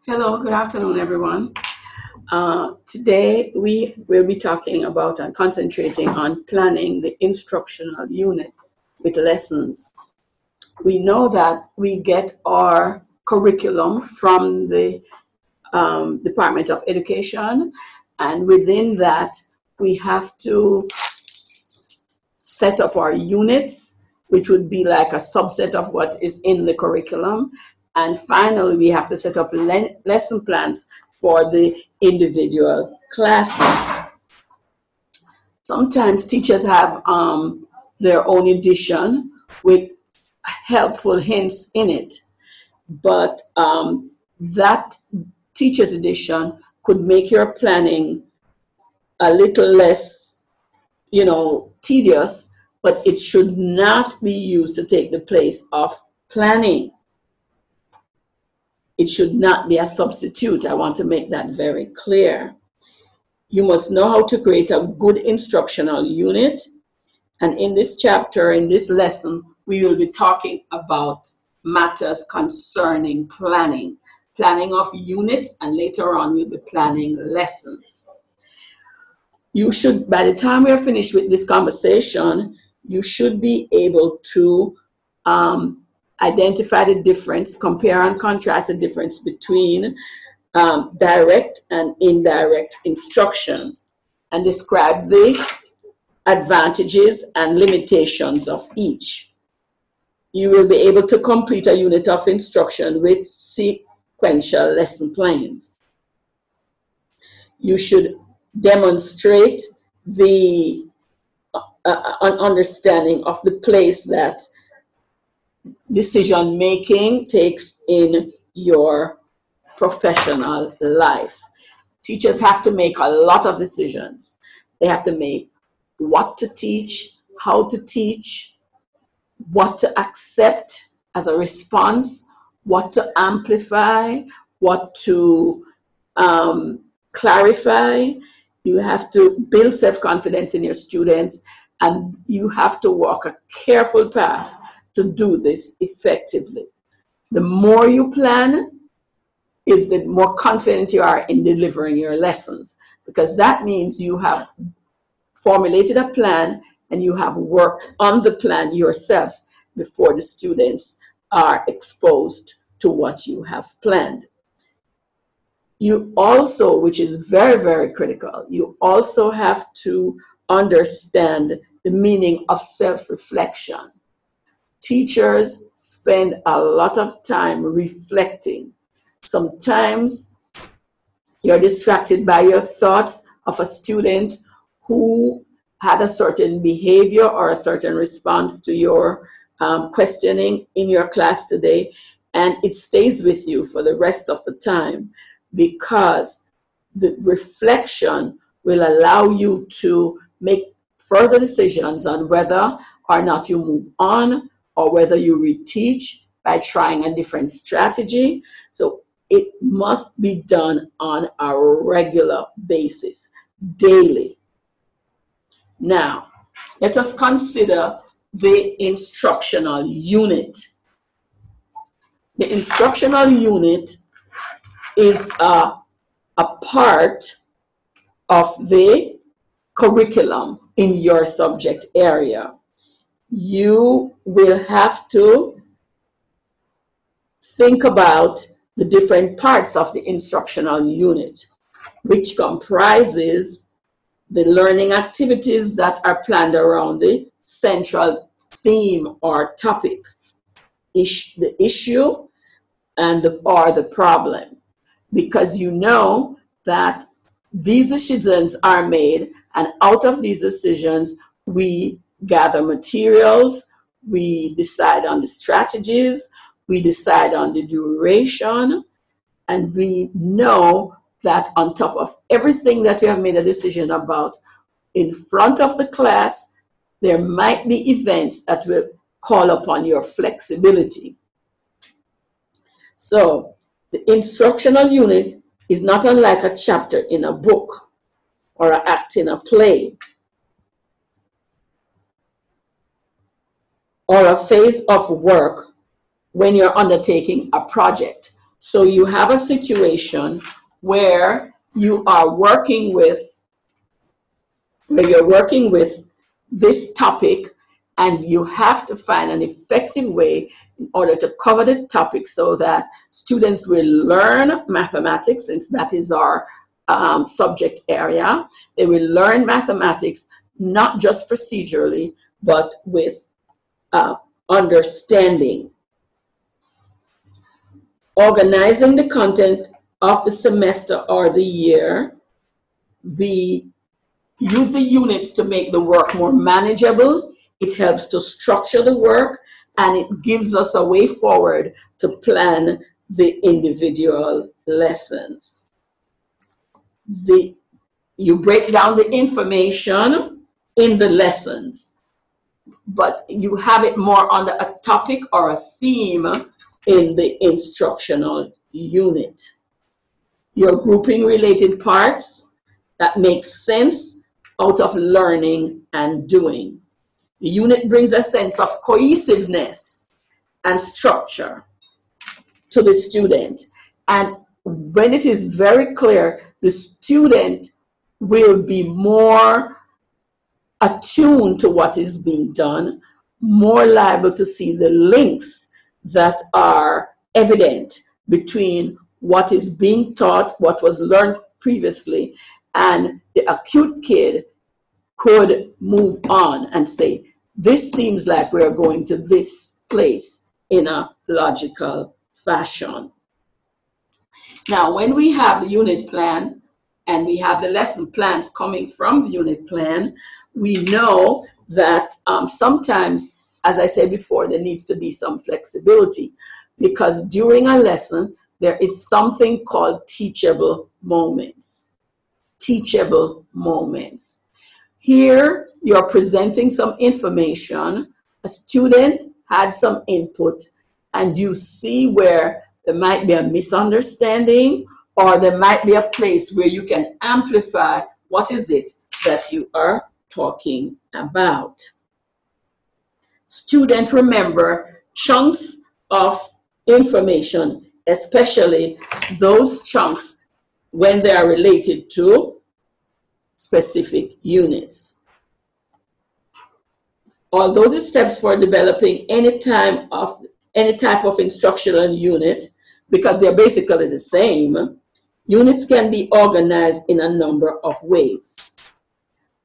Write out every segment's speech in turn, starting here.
Hello, good afternoon, everyone. Today we will be talking about and concentrating on planning the instructional unit with lessons. We know that we get our curriculum from the Department of Education, and within that, we have to set up our units, which would be like a subset of what is in the curriculum. And finally, we have to set up lesson plans for the individual classes. Sometimes teachers have their own edition with helpful hints in it, but that teacher's edition could make your planning a little less, tedious, but it should not be used to take the place of planning. It should not be a substitute. I want to make that very clear. You must know how to create a good instructional unit. And in this chapter, in this lesson, we will be talking about matters concerning planning of units, and later on we'll be planning lessons. You should, by the time we are finished with this conversation, you should be able to identify the difference, compare and contrast the difference between direct and indirect instruction, and describe the advantages and limitations of each. You will be able to complete a unit of instruction with sequential lesson plans. You should demonstrate an understanding of the place that decision making takes in your professional life. Teachers have to make a lot of decisions. They have to make what to teach, how to teach, what to accept as a response, what to amplify, what to clarify. You have to build self-confidence in your students, and you have to walk a careful path to do this effectively. The more you plan is the more confident you are in delivering your lessons, because that means you have formulated a plan and you have worked on the plan yourself before the students are exposed to what you have planned. You also, which is very, very critical, you also have to understand the meaning of self-reflection. Teachers spend a lot of time reflecting. Sometimes you're distracted by your thoughts of a student who had a certain behavior or a certain response to your questioning in your class today, and it stays with you for the rest of the time, because the reflection will allow you to make further decisions on whether or not you move on, or whether you reteach by trying a different strategy. So it must be done on a regular basis, daily. Now, let us consider the instructional unit. The instructional unit is a part of the curriculum in your subject area. You will have to think about the different parts of the instructional unit, which comprises the learning activities that are planned around the central theme or topic, the issue, and or the problem. Because you know that these decisions are made, and out of these decisions, we gather materials, we decide on the strategies, we decide on the duration, and we know that on top of everything that you have made a decision about, in front of the class, there might be events that will call upon your flexibility. So the instructional unit is not unlike a chapter in a book or an act in a play or a phase of work when you're undertaking a project. So you have a situation where you are working with, this topic, and you have to find an effective way in order to cover the topic so that students will learn mathematics, since that is our subject area. They will learn mathematics not just procedurally, but with understanding. Organizing the content of the semester or the year. We use the units to make the work more manageable. It helps to structure the work, and it gives us a way forward to plan the individual lessons. You break down the information in the lessons, but you have it more under a topic or a theme in the instructional unit. You're grouping related parts that make sense out of learning and doing. The unit brings a sense of cohesiveness and structure to the student. And when it is very clear, the student will be more attuned to what is being done, more liable to see the links that are evident between what is being taught, what was learned previously, and the acute kid could move on and say, this seems like we're going to this place in a logical fashion. Now, when we have the unit plan and we have the lesson plans coming from the unit plan, we know that sometimes, as I said before, there needs to be some flexibility, because during a lesson, there is something called teachable moments. Teachable moments. Here, you're presenting some information, a student had some input, and you see where there might be a misunderstanding, or there might be a place where you can amplify what is it that you are talking about. Students remember chunks of information, especially those chunks when they are related to specific units. Although the steps for developing any type of instructional unit, because they're basically the same, units can be organized in a number of ways.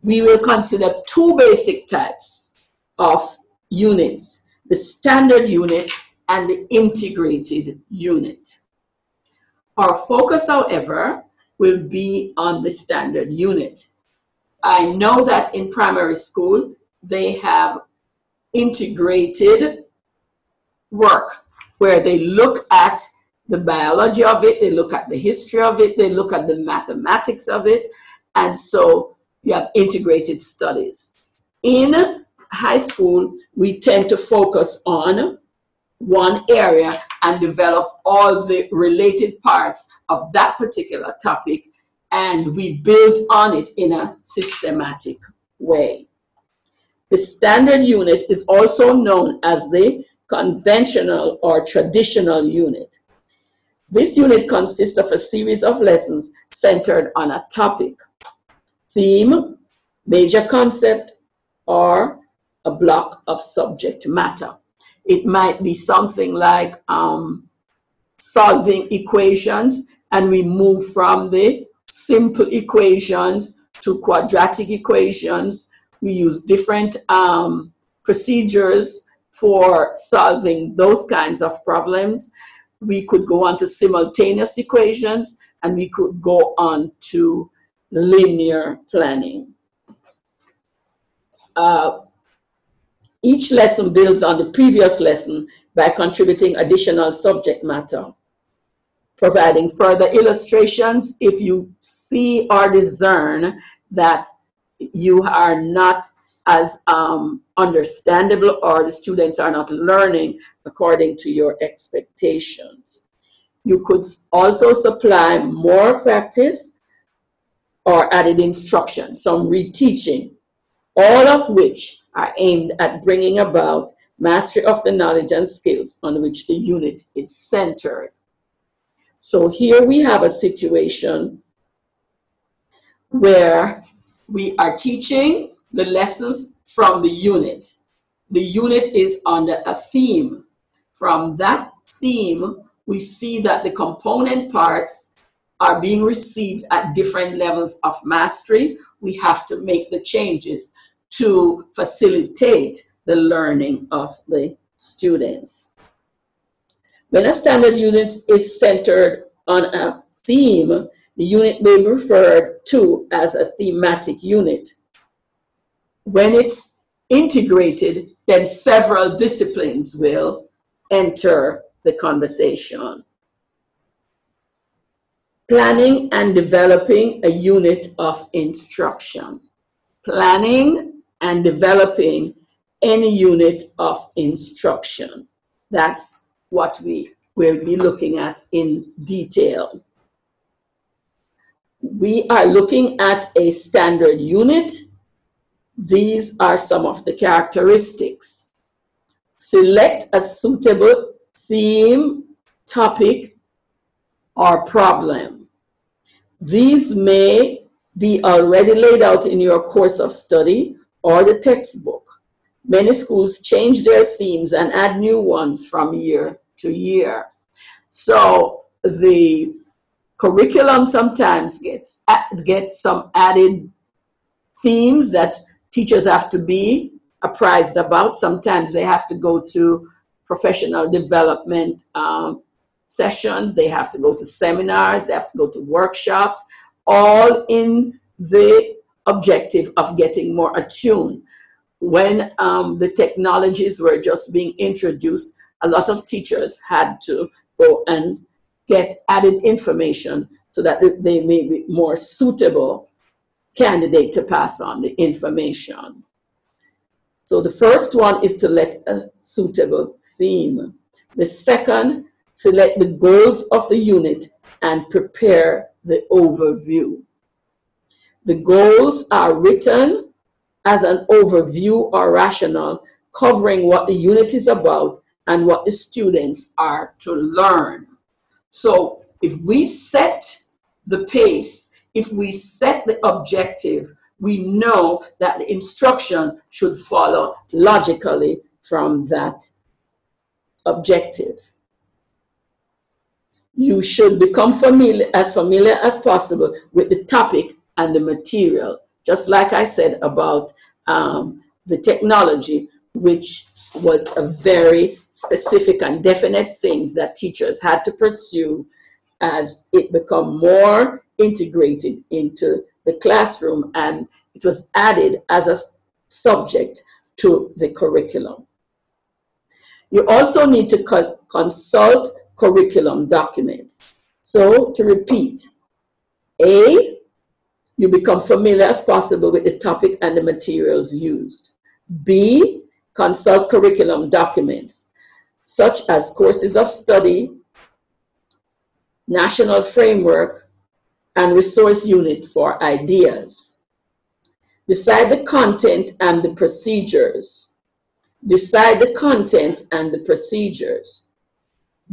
We will consider two basic types of units: the standard unit and the integrated unit. Our focus, however, will be on the standard unit. I know that in primary school, they have integrated work where they look at the biology of it, they look at the history of it, they look at the mathematics of it, and so you have integrated studies. In high school, we tend to focus on one area and develop all the related parts of that particular topic, and we build on it in a systematic way. The standard unit is also known as the conventional or traditional unit. This unit consists of a series of lessons centered on a topic, theme, major concept, or a block of subject matter. It might be something like solving equations, and we move from the simple equations to quadratic equations. We use different procedures for solving those kinds of problems. We could go on to simultaneous equations, and we could go on to linear planning. Each lesson builds on the previous lesson by contributing additional subject matter, providing further illustrations if you see or discern that you are not as understandable, or the students are not learning according to your expectations. You could also supply more practice or added instruction, some reteaching, all of which are aimed at bringing about mastery of the knowledge and skills on which the unit is centered. So here we have a situation where we are teaching the lessons from the unit. The unit is under a theme. From that theme, we see that the component parts are being received at different levels of mastery. We have to make the changes to facilitate the learning of the students. When a standard unit is centered on a theme, the unit may be referred to as a thematic unit. When it's integrated, then several disciplines will enter the conversation. Planning and developing a unit of instruction. Planning and developing any unit of instruction. That's what we will be looking at in detail. We are looking at a standard unit. These are some of the characteristics. Select a suitable theme, topic, or problem. These may be already laid out in your course of study or the textbook. Many schools change their themes and add new ones from year to year. So the curriculum sometimes gets some added themes that teachers have to be apprised about. Sometimes they have to go to professional development sessions, they have to go to seminars, they have to go to workshops, all in the objective of getting more attuned. When the technologies were just being introduced, a lot of teachers had to go and get added information so that they may be more suitable candidate to pass on the information. So the first one is to select a suitable theme. The second, select the goals of the unit and prepare the overview. The goals are written as an overview or rationale covering what the unit is about and what the students are to learn. So if we set the pace, if we set the objective, we know that the instruction should follow logically from that objective. You should become familiar as possible with the topic and the material. Just like I said about the technology, which was a very specific and definite things that teachers had to pursue as it become more integrated into the classroom, and it was added as a subject to the curriculum. You also need to consult curriculum documents. So to repeat, A, you become familiar as possible with the topic and the materials used. B, consult curriculum documents, such as courses of study, national framework, and resource unit for ideas. Decide the content and the procedures. Decide the content and the procedures.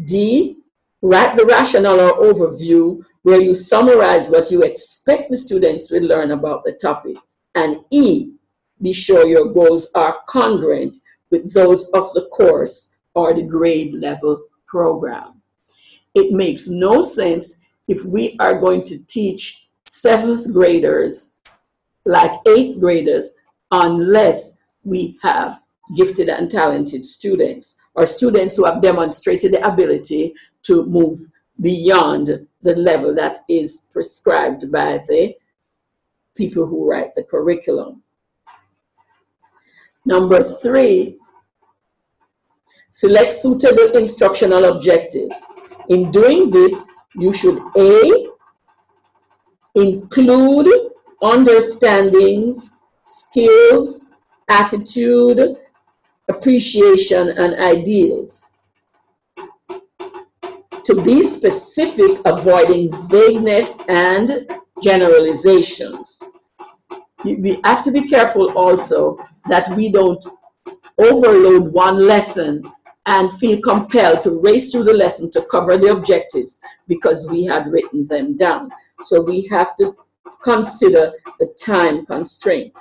D, write the rationale or overview where you summarize what you expect the students will learn about the topic. And E, be sure your goals are congruent with those of the course or the grade level program. It makes no sense if we are going to teach 7th graders like 8th graders unless we have gifted and talented students, or students who have demonstrated the ability to move beyond the level that is prescribed by the people who write the curriculum. Number 3, select suitable instructional objectives. In doing this, you should A, include understandings, skills, attitude, appreciation, and ideas. To be specific, avoiding vagueness and generalizations. We have to be careful also that we don't overload one lesson and feel compelled to race through the lesson to cover the objectives because we had written them down. So we have to consider the time constraint.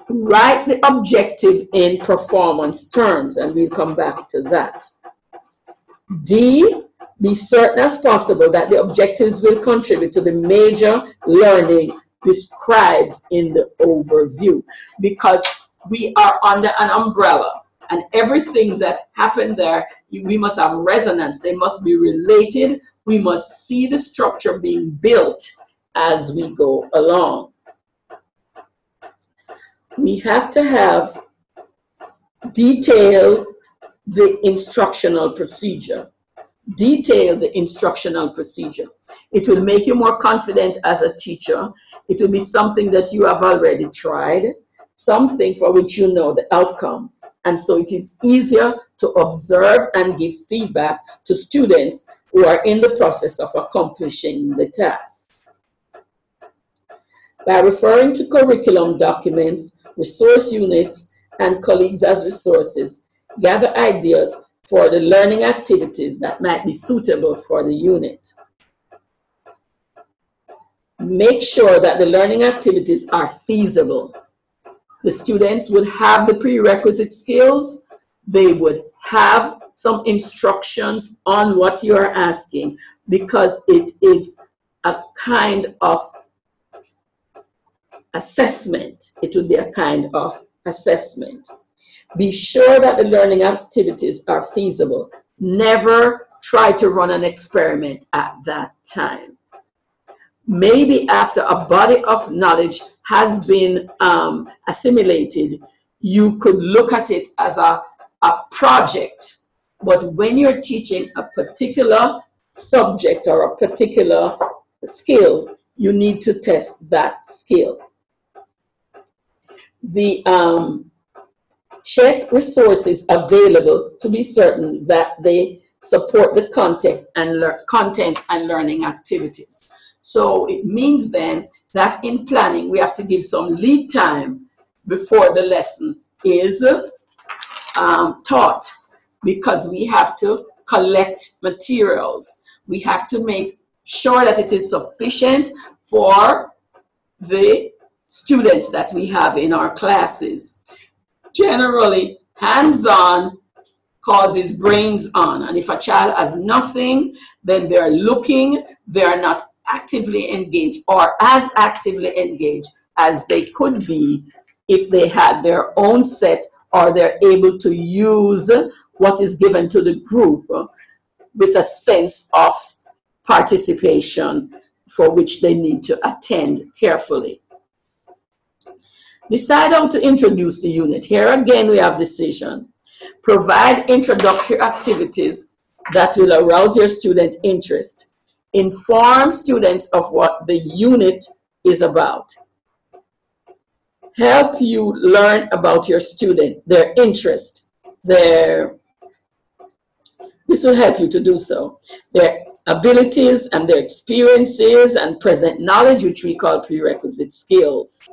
Write the objective in performance terms, and we'll come back to that. D, be certain as possible that the objectives will contribute to the major learning described in the overview, because we are under an umbrella, and everything that happened there, we must have resonance. They must be related. We must see the structure being built as we go along. We have to have detail the instructional procedure. Detail the instructional procedure. It will make you more confident as a teacher. It will be something that you have already tried, something for which you know the outcome. And so it is easier to observe and give feedback to students who are in the process of accomplishing the task. By referring to curriculum documents, resource units, and colleagues as resources, gather ideas for the learning activities that might be suitable for the unit. Make sure that the learning activities are feasible. The students would have the prerequisite skills. They would have some instructions on what you are asking, because it is a kind of assessment. It would be a kind of assessment. Be sure that the learning activities are feasible. Never try to run an experiment at that time. Maybe after a body of knowledge has been assimilated, you could look at it as a project. But when you're teaching a particular subject or a particular skill, you need to test that skill. Check resources available to be certain that they support the content and learning activities. So it means then that in planning, we have to give some lead time before the lesson is taught, because we have to collect materials. We have to make sure that it is sufficient for the students that we have in our classes. Generally, hands-on causes brains on. And if a child has nothing, then they're looking, they're not actively engaged or as actively engaged as they could be if they had their own set, or they're able to use what is given to the group with a sense of participation for which they need to attend carefully. Decide how to introduce the unit. Here again, we have decision. Provide introductory activities that will arouse your student interest. Inform students of what the unit is about. Help you learn about your student, their interest, this will help you to do so. Their abilities and their experiences and present knowledge, which we call prerequisite skills.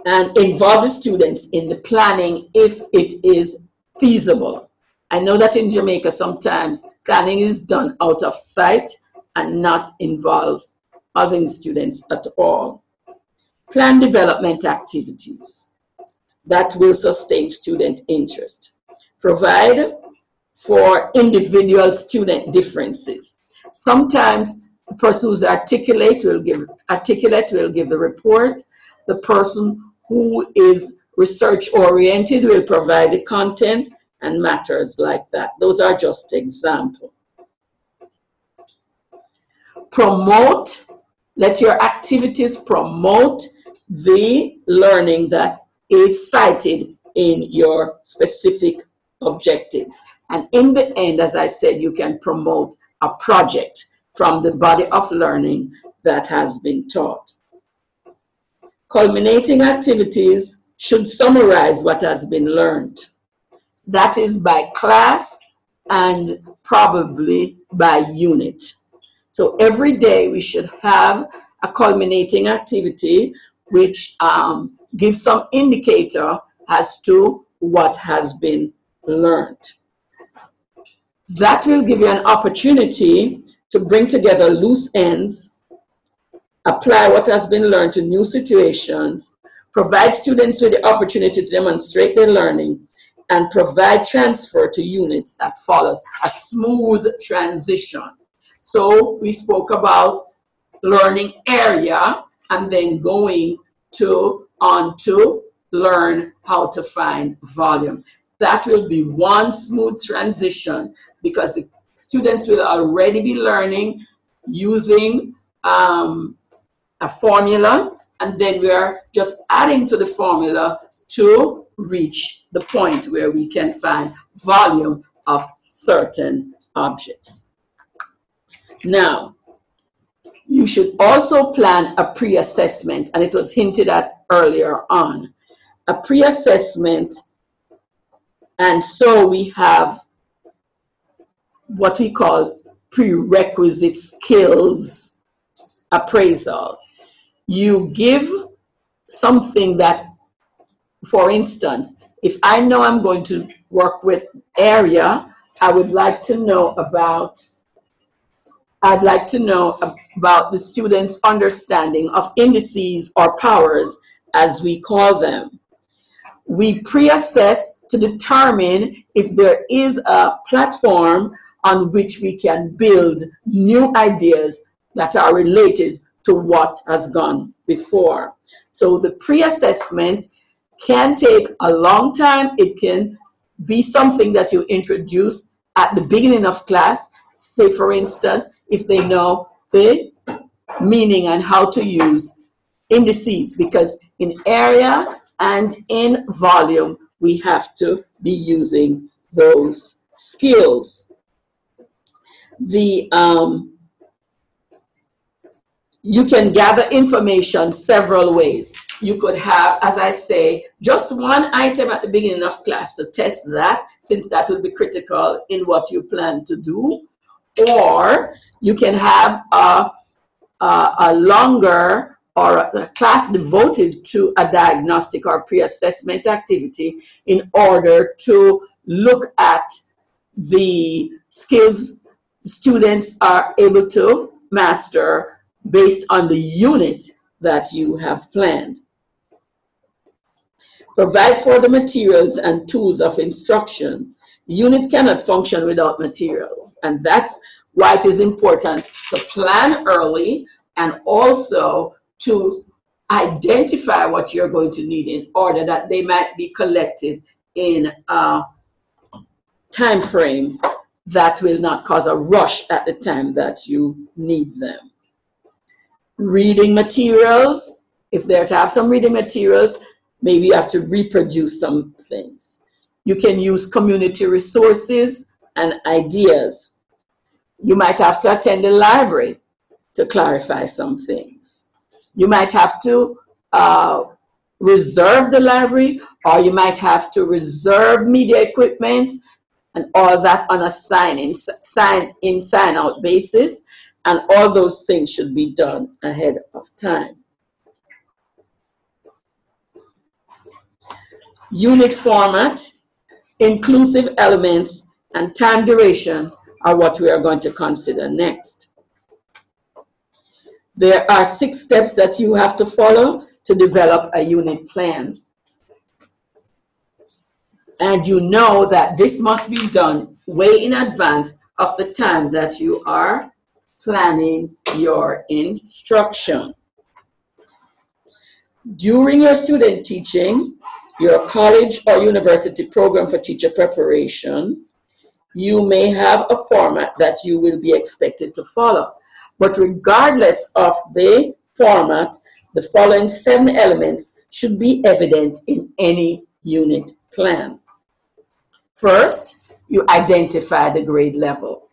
And involve the students in the planning if it is feasible. I know that in Jamaica sometimes planning is done out of sight and not involving students at all. Plan development activities that will sustain student interest. Provide for individual student differences. Sometimes the person who's articulate will give the report. The person who is research-oriented will provide the content and matters like that. Those are just examples. Promote, let your activities promote the learning that is cited in your specific objectives. And in the end, as I said, you can promote a project from the body of learning that has been taught. Culminating activities should summarize what has been learned. That is by class and probably by unit. So every day we should have a culminating activity which give some indicator as to what has been learned. That will give you an opportunity to bring together loose ends, apply what has been learned to new situations, provide students with the opportunity to demonstrate their learning, and provide transfer to units that follows a smooth transition. So we spoke about learning area and then going on to learn how to find volume. That will be one smooth transition because the students will already be learning using a formula, and then we are just adding to the formula to reach the point where we can find volume of certain objects. Now, you should also plan a pre-assessment, and it was hinted at earlier on. A pre-assessment, and so we have what we call prerequisite skills appraisal. You give something that, for instance, if I know I'm going to work with area, I would like to know about the students' understanding of indices or powers, as we call them. We pre-assess to determine if there is a platform on which we can build new ideas that are related to what has gone before. So the pre-assessment can take a long time. It can be something that you introduce at the beginning of class. Say, for instance, if they know the meaning and how to use indices, because in area and in volume, we have to be using those skills. You can gather information several ways. You could have, as I say, just one item at the beginning of class to test that, since that will be critical in what you plan to do. Or you can have a longer or a class devoted to a diagnostic or pre-assessment activity in order to look at the skills students are able to master based on the unit that you have planned. Provide for the materials and tools of instruction. The unit cannot function without materials, and that's why it is important to plan early and also to identify what you're going to need in order that they might be collected in a time frame that will not cause a rush at the time that you need them. Reading materials, if they're to have some reading materials, maybe you have to reproduce some things. You can use community resources and ideas. You might have to attend the library to clarify some things. You might have to reserve the library, or you might have to reserve media equipment and all that on a sign-in, sign-out basis, and all those things should be done ahead of time. Unit format, inclusive elements, and time durations are what we are going to consider next. There are 6 steps that you have to follow to develop a unit plan. And you know that this must be done way in advance of the time that you are planning your instruction. During your student teaching, your college or university program for teacher preparation, you may have a format that you will be expected to follow. But regardless of the format, the following 7 elements should be evident in any unit plan. First, you identify the grade level.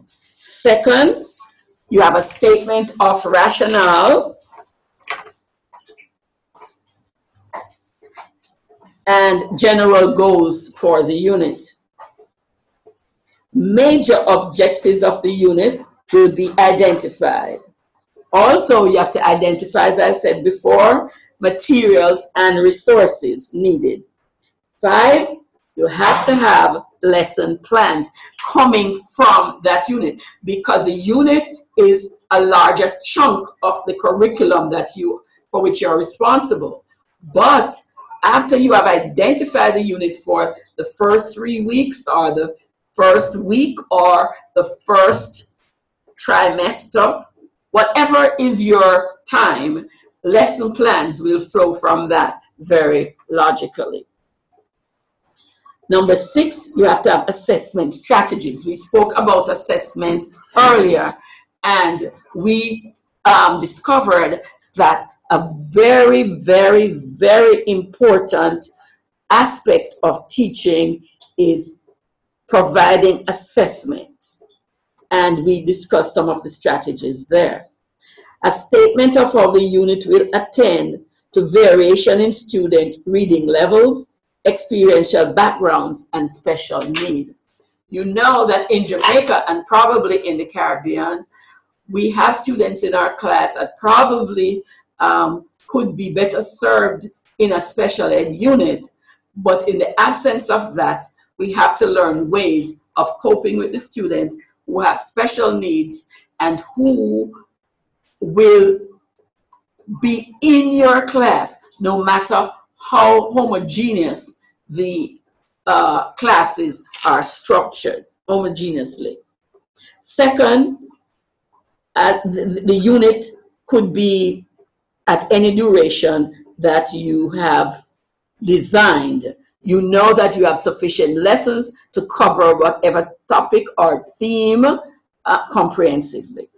Second, you have a statement of rationale and general goals for the unit. Major objectives of the unit will be identified. Also, you have to identify, as I said before, materials, and resources needed. 5, you have to have lesson plans coming from that unit, because the unit is a larger chunk of the curriculum for which you're responsible. But after you have identified the unit for the first 3 weeks, or the first week, or the first trimester, whatever is your time, lesson plans will flow from that very logically. Number 6, you have to have assessment strategies. We spoke about assessment earlier, and we discovered that a very, very, very important aspect of teaching is providing assessment. And we discussed some of the strategies there. A statement of how the unit will attend to variation in student reading levels, experiential backgrounds, and special need. You know that in Jamaica and probably in the Caribbean, we have students in our class that probably could be better served in a special ed unit. But in the absence of that, we have to learn ways of coping with the students who have special needs and who will be in your class no matter how homogeneous the classes are structured homogeneously. Second, the unit could be at any duration that you have designed. You know that you have sufficient lessons to cover whatever topic or theme comprehensively.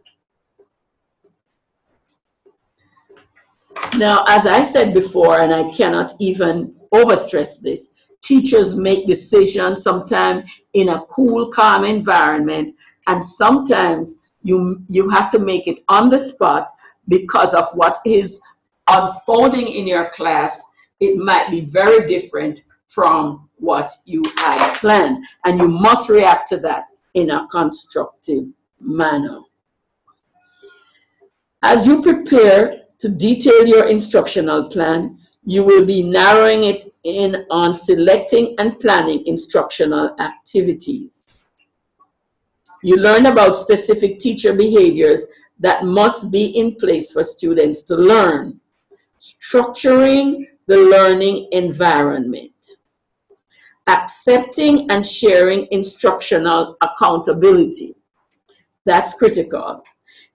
Now, as I said before, and I cannot even overstress this, teachers make decisions sometimes in a cool, calm environment, and sometimes you have to make it on the spot because of what is unfolding in your class. It might be very different from what you had planned, and you must react to that in a constructive manner. As you prepare to detail your instructional plan, you will be narrowing it in on selecting and planning instructional activities. You learn about specific teacher behaviors that must be in place for students to learn. Structuring the learning environment. Accepting and sharing instructional accountability. That's critical.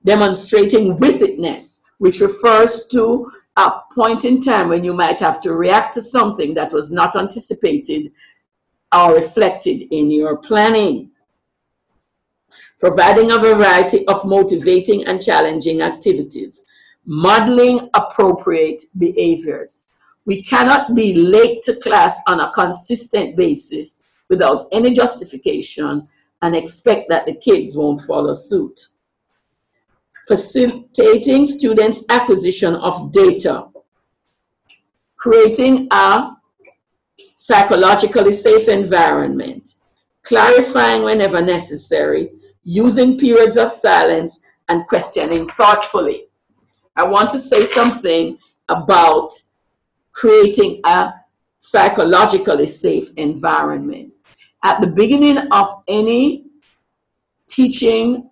Demonstrating with-itness, which refers to a point in time when you might have to react to something that was not anticipated or reflected in your planning. Providing a variety of motivating and challenging activities. Modeling appropriate behaviors. We cannot be late to class on a consistent basis without any justification and expect that the kids won't follow suit. Facilitating students' acquisition of data. Creating a psychologically safe environment. Clarifying whenever necessary. Using periods of silence and questioning thoughtfully. I want to say something about creating a psychologically safe environment. At the beginning of any teaching,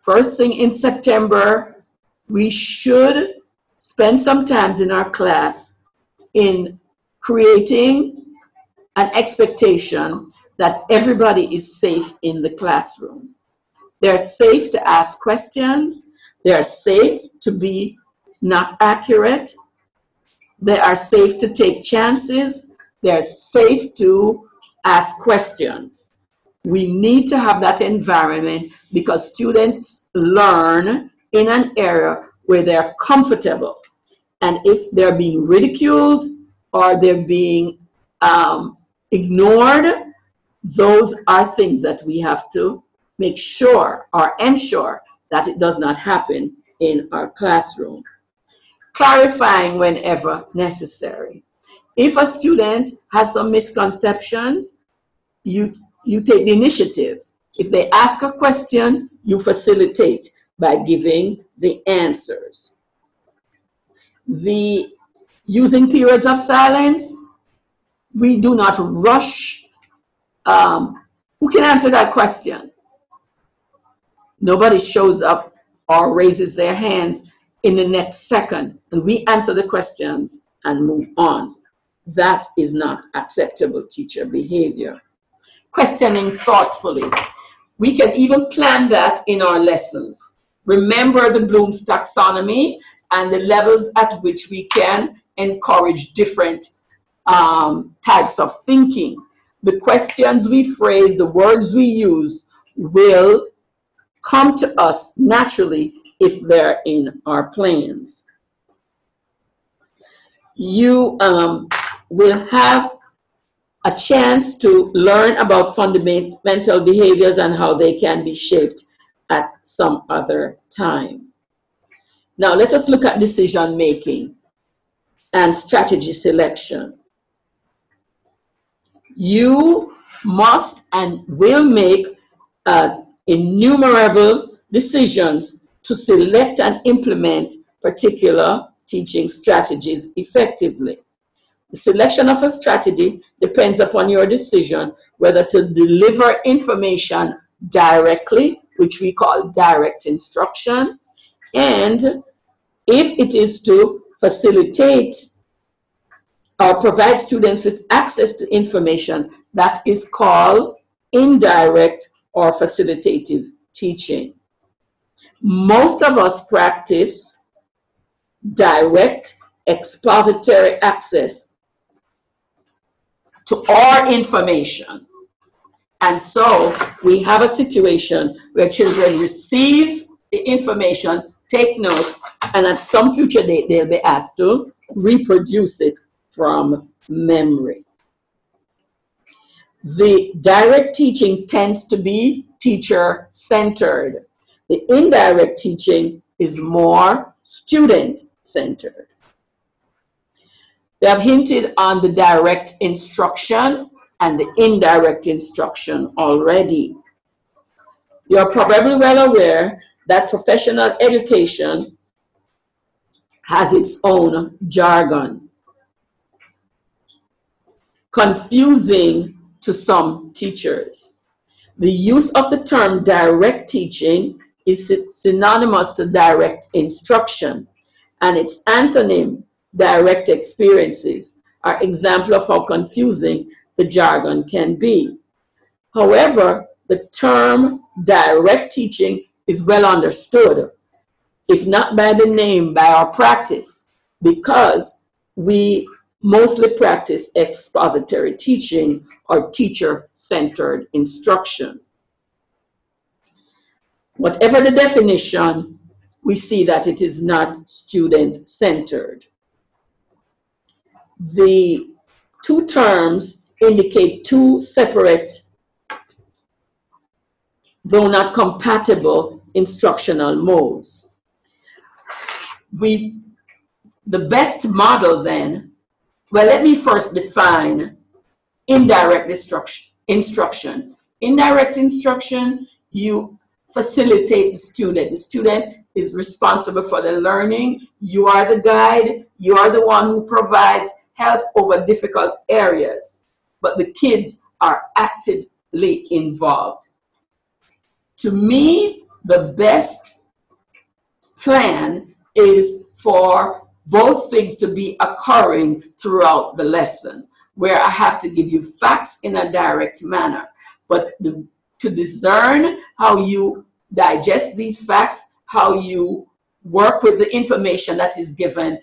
first thing in September, we should spend some time in our class in creating an expectation that everybody is safe in the classroom. They're safe to ask questions. They are safe to be not accurate. They are safe to take chances. They are safe to ask questions. We need to have that environment because students learn in an area where they're comfortable. And if they're being ridiculed or they're being ignored, those are things that we have to make sure or ensure that it does not happen in our classroom. Clarifying whenever necessary. If a student has some misconceptions, you take the initiative. If they ask a question, you facilitate by giving the answers. The Using periods of silence, we do not rush. Who can answer that question? Nobody shows up or raises their hands in the next second, and we answer the questions and move on. That is not acceptable teacher behavior. Questioning thoughtfully. We can even plan that in our lessons. Remember the Bloom's taxonomy and the levels at which we can encourage different types of thinking. The questions we phrase, the words we use will come to us naturally if they're in our plans. You will have a chance to learn about fundamental behaviors and how they can be shaped at some other time. Now let us look at decision making and strategy selection. You must and will make innumerable decisions to select and implement particular teaching strategies effectively. The selection of a strategy depends upon your decision whether to deliver information directly, which we call direct instruction, and if it is to facilitate or provide students with access to information, that is called indirect or facilitative teaching. Most of us practice direct expository access to our information. And so we have a situation where children receive the information, take notes, and at some future date they'll be asked to reproduce it from memory. The direct teaching tends to be teacher-centered. The indirect teaching is more student-centered. We have hinted on the direct instruction and the indirect instruction already. You're probably well aware that professional education has its own jargon, confusing to some teachers. The use of the term direct teaching is synonymous to direct instruction, and its antonym, direct experiences, are example of how confusing the jargon can be. However, the term direct teaching is well understood, if not by the name, by our practice, because we mostly practice expository teaching or teacher-centered instruction. Whatever the definition, we see that it is not student-centered. The two terms indicate two separate, though not compatible, instructional modes. The best model then, well, let me first define indirect instruction. Indirect instruction, you facilitate the student. The student is responsible for the learning. You are the guide. You are the one who provides help over difficult areas, but the kids are actively involved. To me, the best plan is for both things to be occurring throughout the lesson, where I have to give you facts in a direct manner, but to discern how you digest these facts, how you work with the information that is given,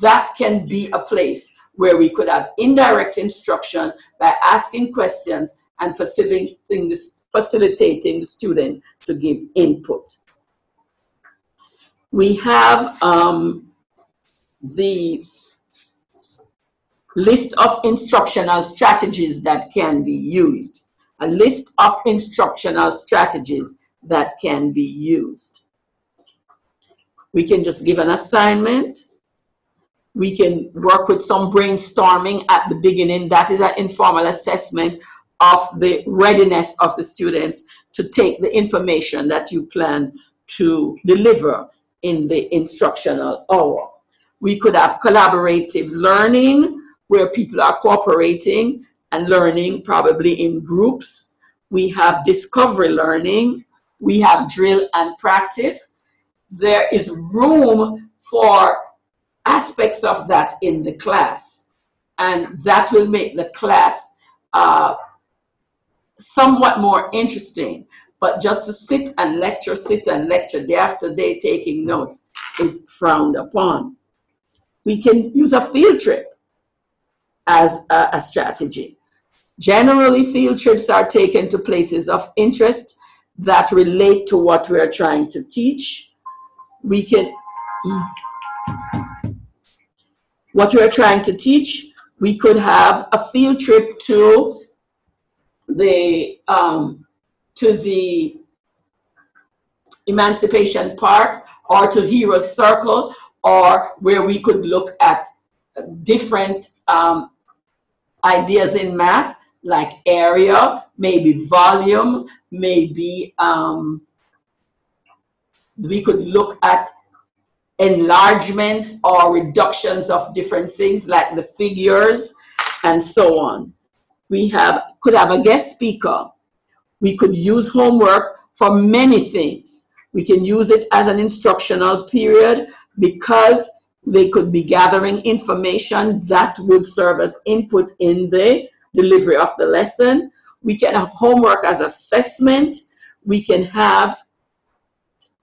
that can be a place where we could have indirect instruction by asking questions and facilitating the student to give input. We have the list of instructional strategies that can be used. A list of instructional strategies that can be used. We can just give an assignment. We can work with some brainstorming at the beginning. That is an informal assessment of the readiness of the students to take the information that you plan to deliver in the instructional hour. We could have collaborative learning, where people are cooperating and learning probably in groups. We have discovery learning. We have drill and practice. There is room for aspects of that in the class, and that will make the class somewhat more interesting. But just to sit and lecture day after day taking notes is frowned upon. We can use a field trip as a strategy. Generally, field trips are taken to places of interest that relate to what we are trying to teach. We can, what we are trying to teach, we could have a field trip to the Emancipation Park or to Heroes Circle, or where we could look at different ideas in math, like area, maybe volume, maybe we could look at enlargements or reductions of different things like the figures and so on. We could have a guest speaker. We could use homework for many things. We can use it as an instructional period because they could be gathering information that would serve as input in the delivery of the lesson. We can have homework as assessment. We can have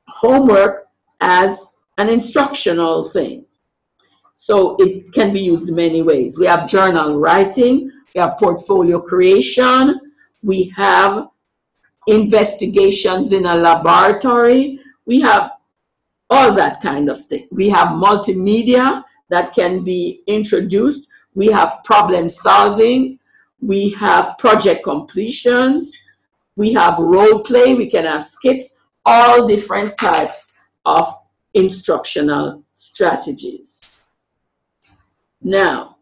homework as an instructional thing. So it can be used in many ways. We have journal writing. We have portfolio creation. We have investigations in a laboratory. We have all that kind of stuff. We have multimedia that can be introduced. We have problem solving. We have project completions. We have role play. We can have skits, all different types of instructional strategies. Now,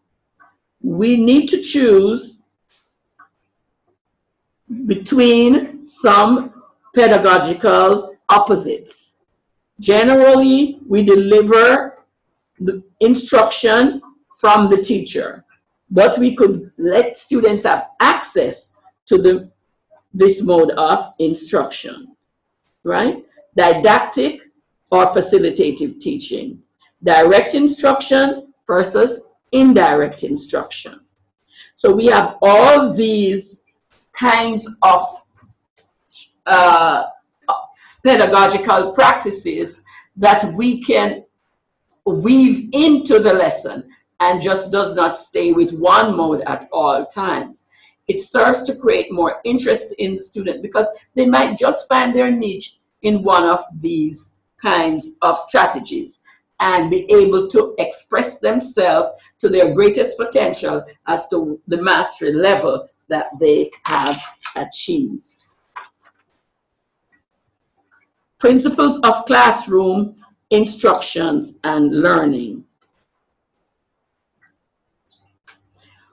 we need to choose between some pedagogical opposites. Generally, we deliver the instruction from the teacher, but we could let students have access to this mode of instruction, right? Didactic or facilitative teaching. Direct instruction versus indirect instruction. So we have all these kinds of pedagogical practices that we can weave into the lesson and just does not stay with one mode at all times. It serves to create more interest in the student because they might just find their niche in one of these kinds of strategies and be able to express themselves to their greatest potential as to the mastery level that they have achieved. Principles of classroom instructions and learning.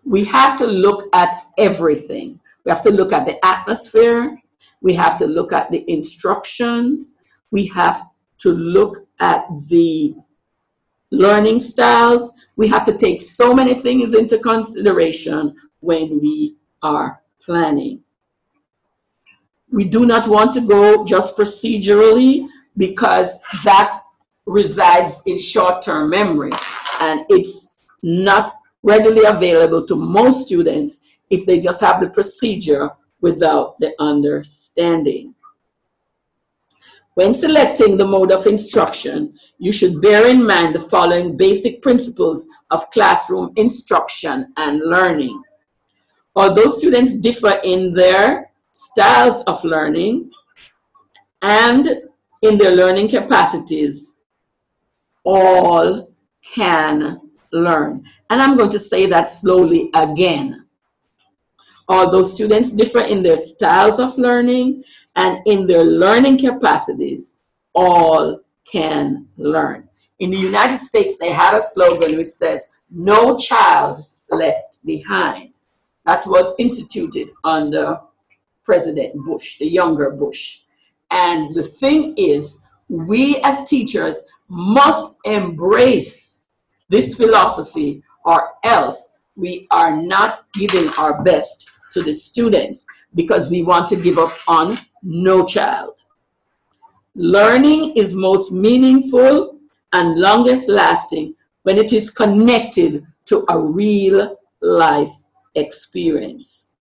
We have to look at everything. We have to look at the atmosphere. We have to look at the instructions. We have to look at the learning styles. We have to take so many things into consideration when we are planning. We do not want to go just procedurally because that resides in short-term memory and it's not readily available to most students if they just have the procedure without the understanding. When selecting the mode of instruction, you should bear in mind the following basic principles of classroom instruction and learning. Although students differ in their styles of learning and in their learning capacities, all can learn. And I'm going to say that slowly again. Although students differ in their styles of learning and in their learning capacities, all can learn. In the United States, they had a slogan which says, "No child left behind." That was instituted under President Bush, the younger Bush. And the thing is, we as teachers must embrace this philosophy, or else we are not giving our best to the students because we want to give up on no child. Learning is most meaningful and longest lasting when it is connected to a real life experience.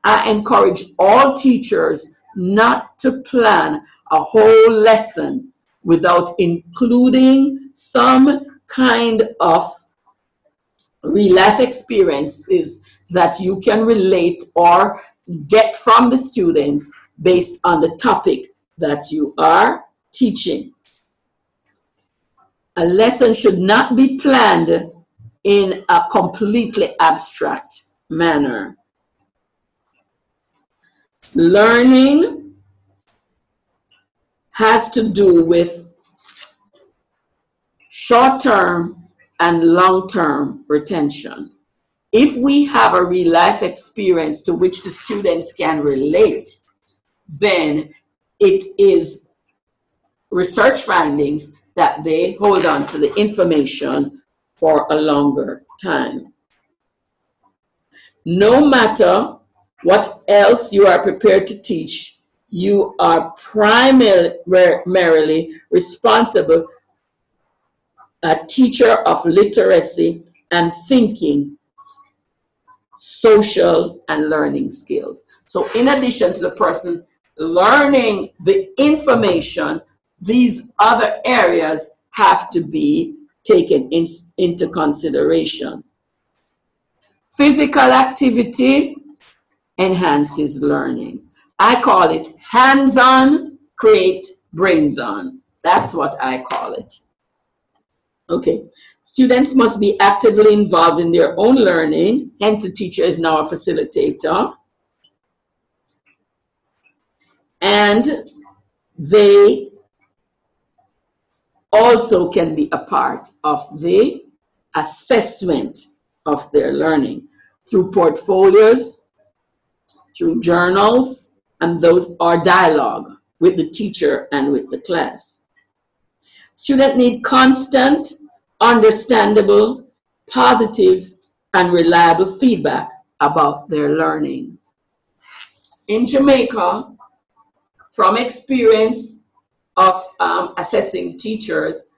I encourage all teachers not to plan a whole lesson without including some kind of real life experiences that you can relate or get from the students based on the topic that you are teaching. A lesson should not be planned in a completely abstract manner. Learning has to do with short-term and long-term retention. If we have a real life experience to which the students can relate, then it is research findings that they hold on to the information for a longer time. No matter what else you are prepared to teach, you are primarily responsible, a teacher of literacy and thinking, social and learning skills. So in addition to the person learning the information, these other areas have to be taken into consideration. Physical activity enhances learning. I call it hands-on, create brains-on. That's what I call it. Okay, students must be actively involved in their own learning, hence the teacher is now a facilitator. And they also can be a part of the assessment of their learning through portfolios, through journals, and those are dialogue with the teacher and with the class. Students need constant, understandable, positive, and reliable feedback about their learning. In Jamaica, from experience of assessing teachers,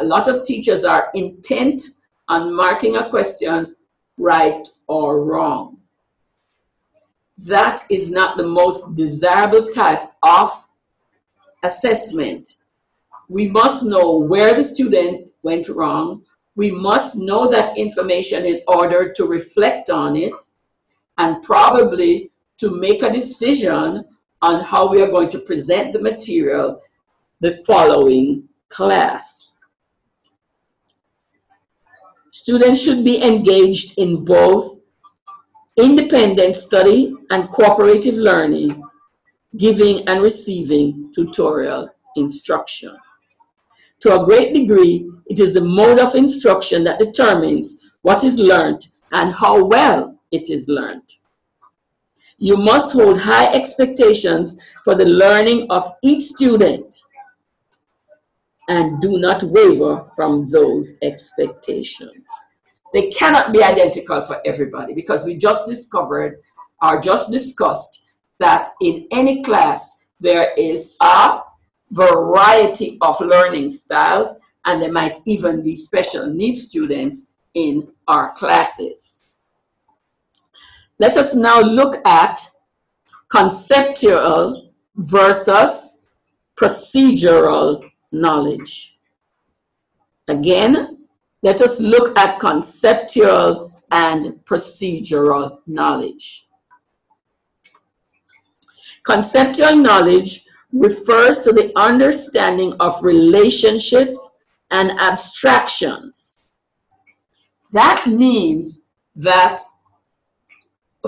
a lot of teachers are intent on marking a question right or wrong. That is not the most desirable type of assessment. We must know where the student went wrong. We must know that information in order to reflect on it and probably to make a decision on how we are going to present the material the following class. Students should be engaged in both independent study and cooperative learning, giving and receiving tutorial instruction. To a great degree, it is the mode of instruction that determines what is learned and how well it is learned. You must hold high expectations for the learning of each student and do not waver from those expectations. They cannot be identical for everybody because we just discovered or just discussed that in any class there is a variety of learning styles, and there might even be special needs students in our classes. Let us now look at conceptual versus procedural knowledge. Again, let us look at conceptual and procedural knowledge. Conceptual knowledge refers to the understanding of relationships and abstractions. That means that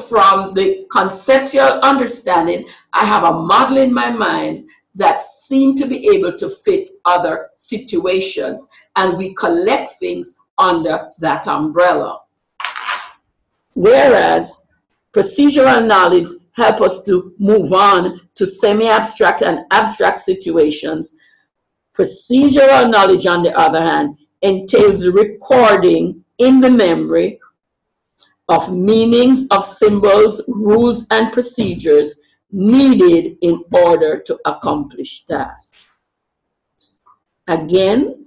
from the conceptual understanding, I have a model in my mind that seem to be able to fit other situations, and we collect things under that umbrella. Whereas procedural knowledge help us to move on to semi-abstract and abstract situations. Procedural knowledge, on the other hand, entails recording in the memory of meanings of symbols, rules, and procedures needed in order to accomplish tasks. Again,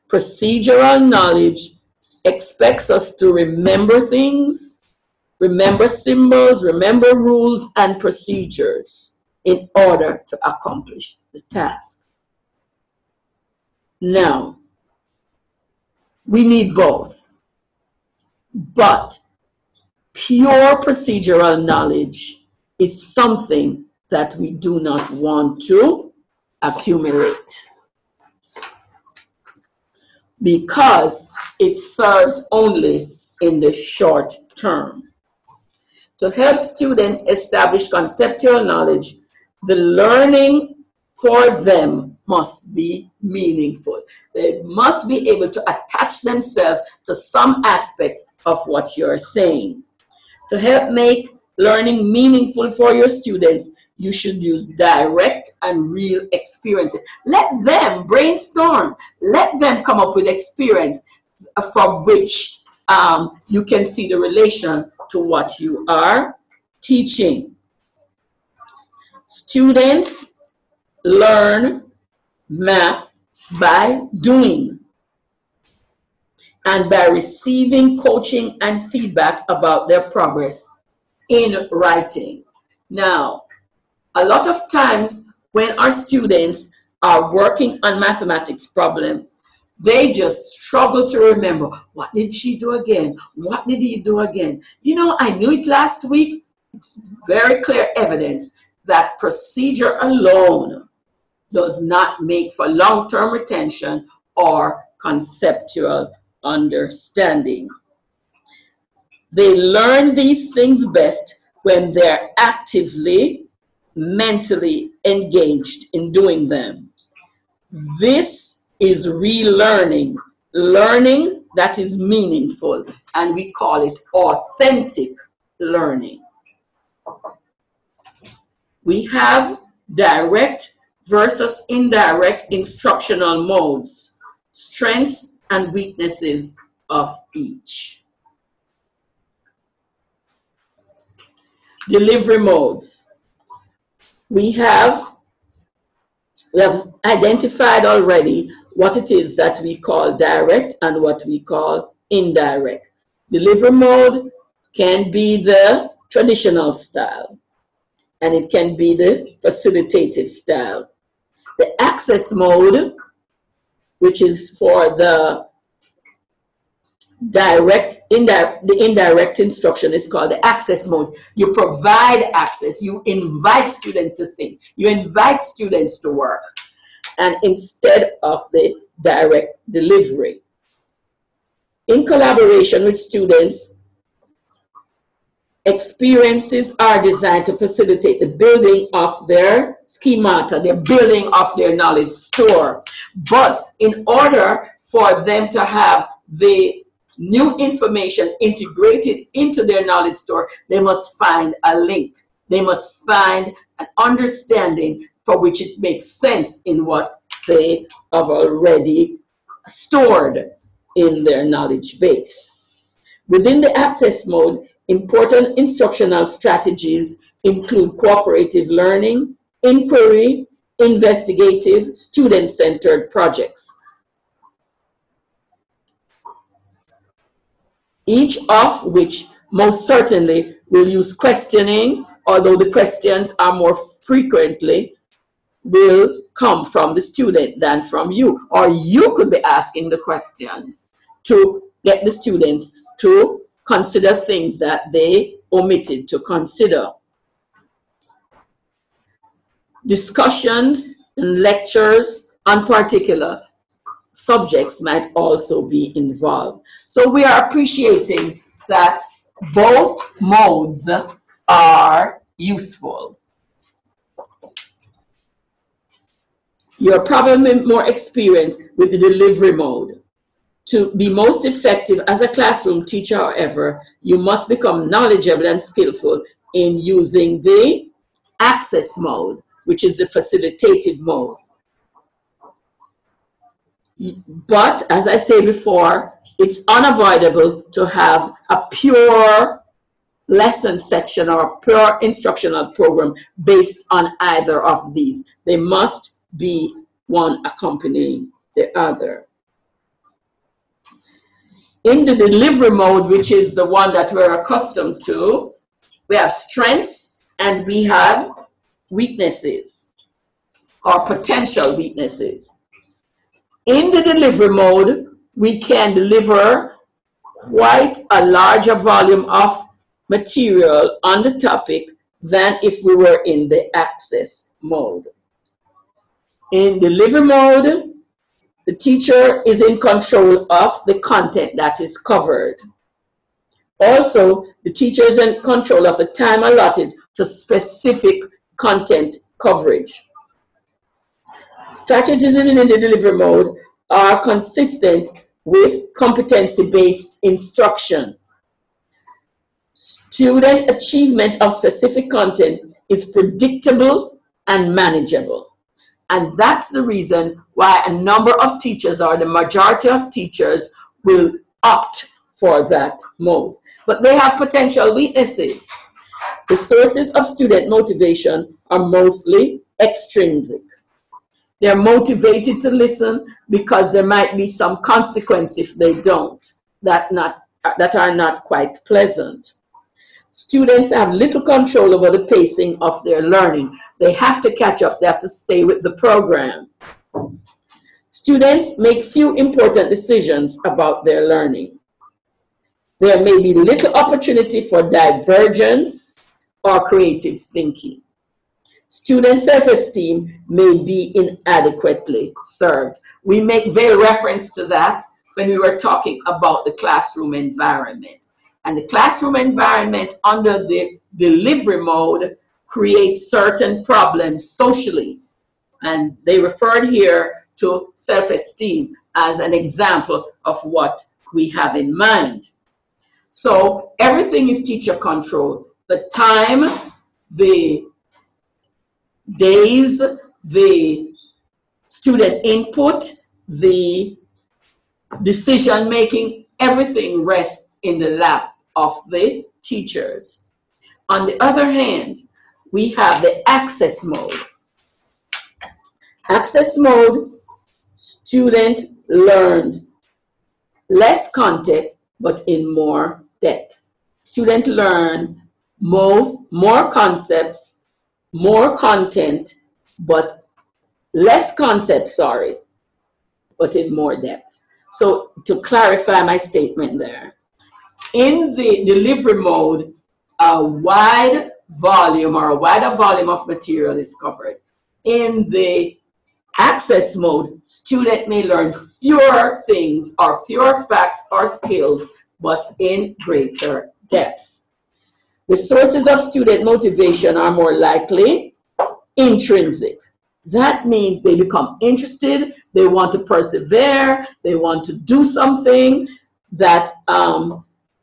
procedural knowledge expects us to remember things, remember symbols, remember rules and procedures in order to accomplish the task. Now, we need both, but pure procedural knowledge is something that we do not want to accumulate because it serves only in the short term. To help students establish conceptual knowledge, the learning for them must be meaningful. They must be able to attach themselves to some aspect of what you're saying. To help make learning meaningful for your students, you should use direct and real experiences. Let them brainstorm. Let them come up with experience from which you can see the relation to what you are teaching. Students learn math by doing and by receiving coaching and feedback about their progress in writing. Now, a lot of times when our students are working on mathematics problems, they just struggle to remember, what did she do again? What did he do again? You know, I knew it last week. It's very clear evidence that procedure alone does not make for long-term retention or conceptual understanding. They learn these things best when they're actively, mentally engaged in doing them. This is relearning, learning that is meaningful, and we call it authentic learning. We have direct versus indirect instructional modes, strengths and weaknesses of each. Delivery modes. We have identified already what it is that we call direct and what we call indirect. Delivery mode can be the traditional style, and it can be the facilitative style. The access mode, which is for the indirect instruction, is called the access mode. You provide access, you invite students to think, you invite students to work, and instead of the direct delivery. In collaboration with students, experiences are designed to facilitate the building of their schemata, the building of their knowledge store. But in order for them to have the new information integrated into their knowledge store, they must find a link. They must find an understanding for which it makes sense in what they have already stored in their knowledge base. Within the access mode, important instructional strategies include cooperative learning, inquiry, investigative, student-centered projects. Each of which most certainly will use questioning, although the questions are more frequently will come from the student than from you. Or you could be asking the questions to get the students to consider things that they omitted to consider. Discussions and lectures on particular subjects might also be involved. So we are appreciating that both modes are useful. You're probably more experienced with the delivery mode. To be most effective as a classroom teacher, however, you must become knowledgeable and skillful in using the access mode, which is the facilitative mode. But as I said before, it's unavoidable to have a pure lesson section or pure instructional program based on either of these. They must be one accompanying the other. In the delivery mode, which is the one that we're accustomed to, we have strengths and we have weaknesses or potential weaknesses. In the delivery mode, we can deliver quite a larger volume of material on the topic than if we were in the access mode. In delivery mode, the teacher is in control of the content that is covered. Also, the teacher is in control of the time allotted to specific content coverage. Strategies in the delivery mode are consistent with competency-based instruction. Student achievement of specific content is predictable and manageable. And that's the reason why a number of teachers, or the majority of teachers, will opt for that mode. But they have potential weaknesses. The sources of student motivation are mostly extrinsic. They're motivated to listen because there might be some consequence if they don't, that are not quite pleasant. Students have little control over the pacing of their learning. They have to catch up. They have to stay with the program. Students make few important decisions about their learning. There may be little opportunity for divergence or creative thinking. Student self-esteem may be inadequately served. We make very reference to that when we were talking about the classroom environment. And the classroom environment under the delivery mode creates certain problems socially. And they referred here to self-esteem as an example of what we have in mind. So everything is teacher control. The time, the days, the student input, the decision making, everything rests in the lap of the teachers. On the other hand, we have the access mode. Access mode, student learns less content but in more depth. Student learn more concepts, more content, but less concepts, but in more depth. So to clarify my statement there, in the delivery mode, a wide volume or a wider volume of material is covered. In the access mode, student may learn fewer things or fewer facts or skills, but in greater depth. The sources of student motivation are more likely intrinsic. That means they become interested, they want to persevere, they want to do something that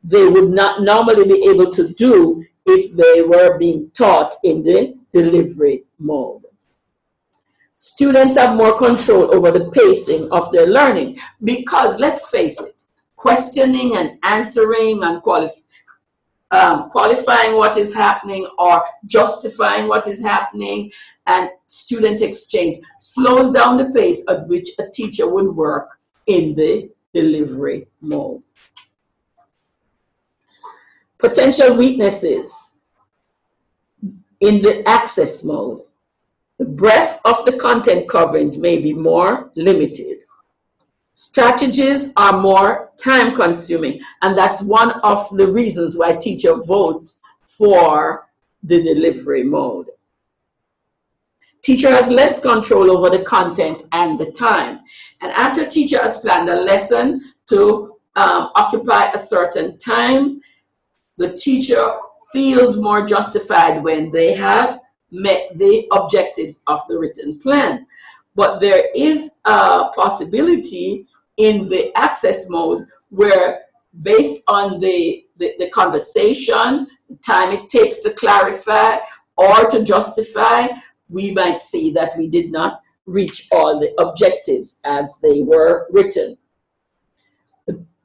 they would not normally be able to do if they were being taught in the delivery mode. Students have more control over the pacing of their learning because, let's face it, questioning and answering and qualifying what is happening or justifying what is happening and student exchange slows down the pace at which a teacher would work in the delivery mode. Potential weaknesses in the access mode. The breadth of the content coverage may be more limited. Strategies are more time consuming, and that's one of the reasons why teacher votes for the delivery mode. Teacher has less control over the content and the time. And after teacher has planned a lesson to occupy a certain time, the teacher feels more justified when they have met the objectives of the written plan. But there is a possibility in the access mode where, based on the conversation, the time it takes to clarify or to justify, we might see that we did not reach all the objectives as they were written.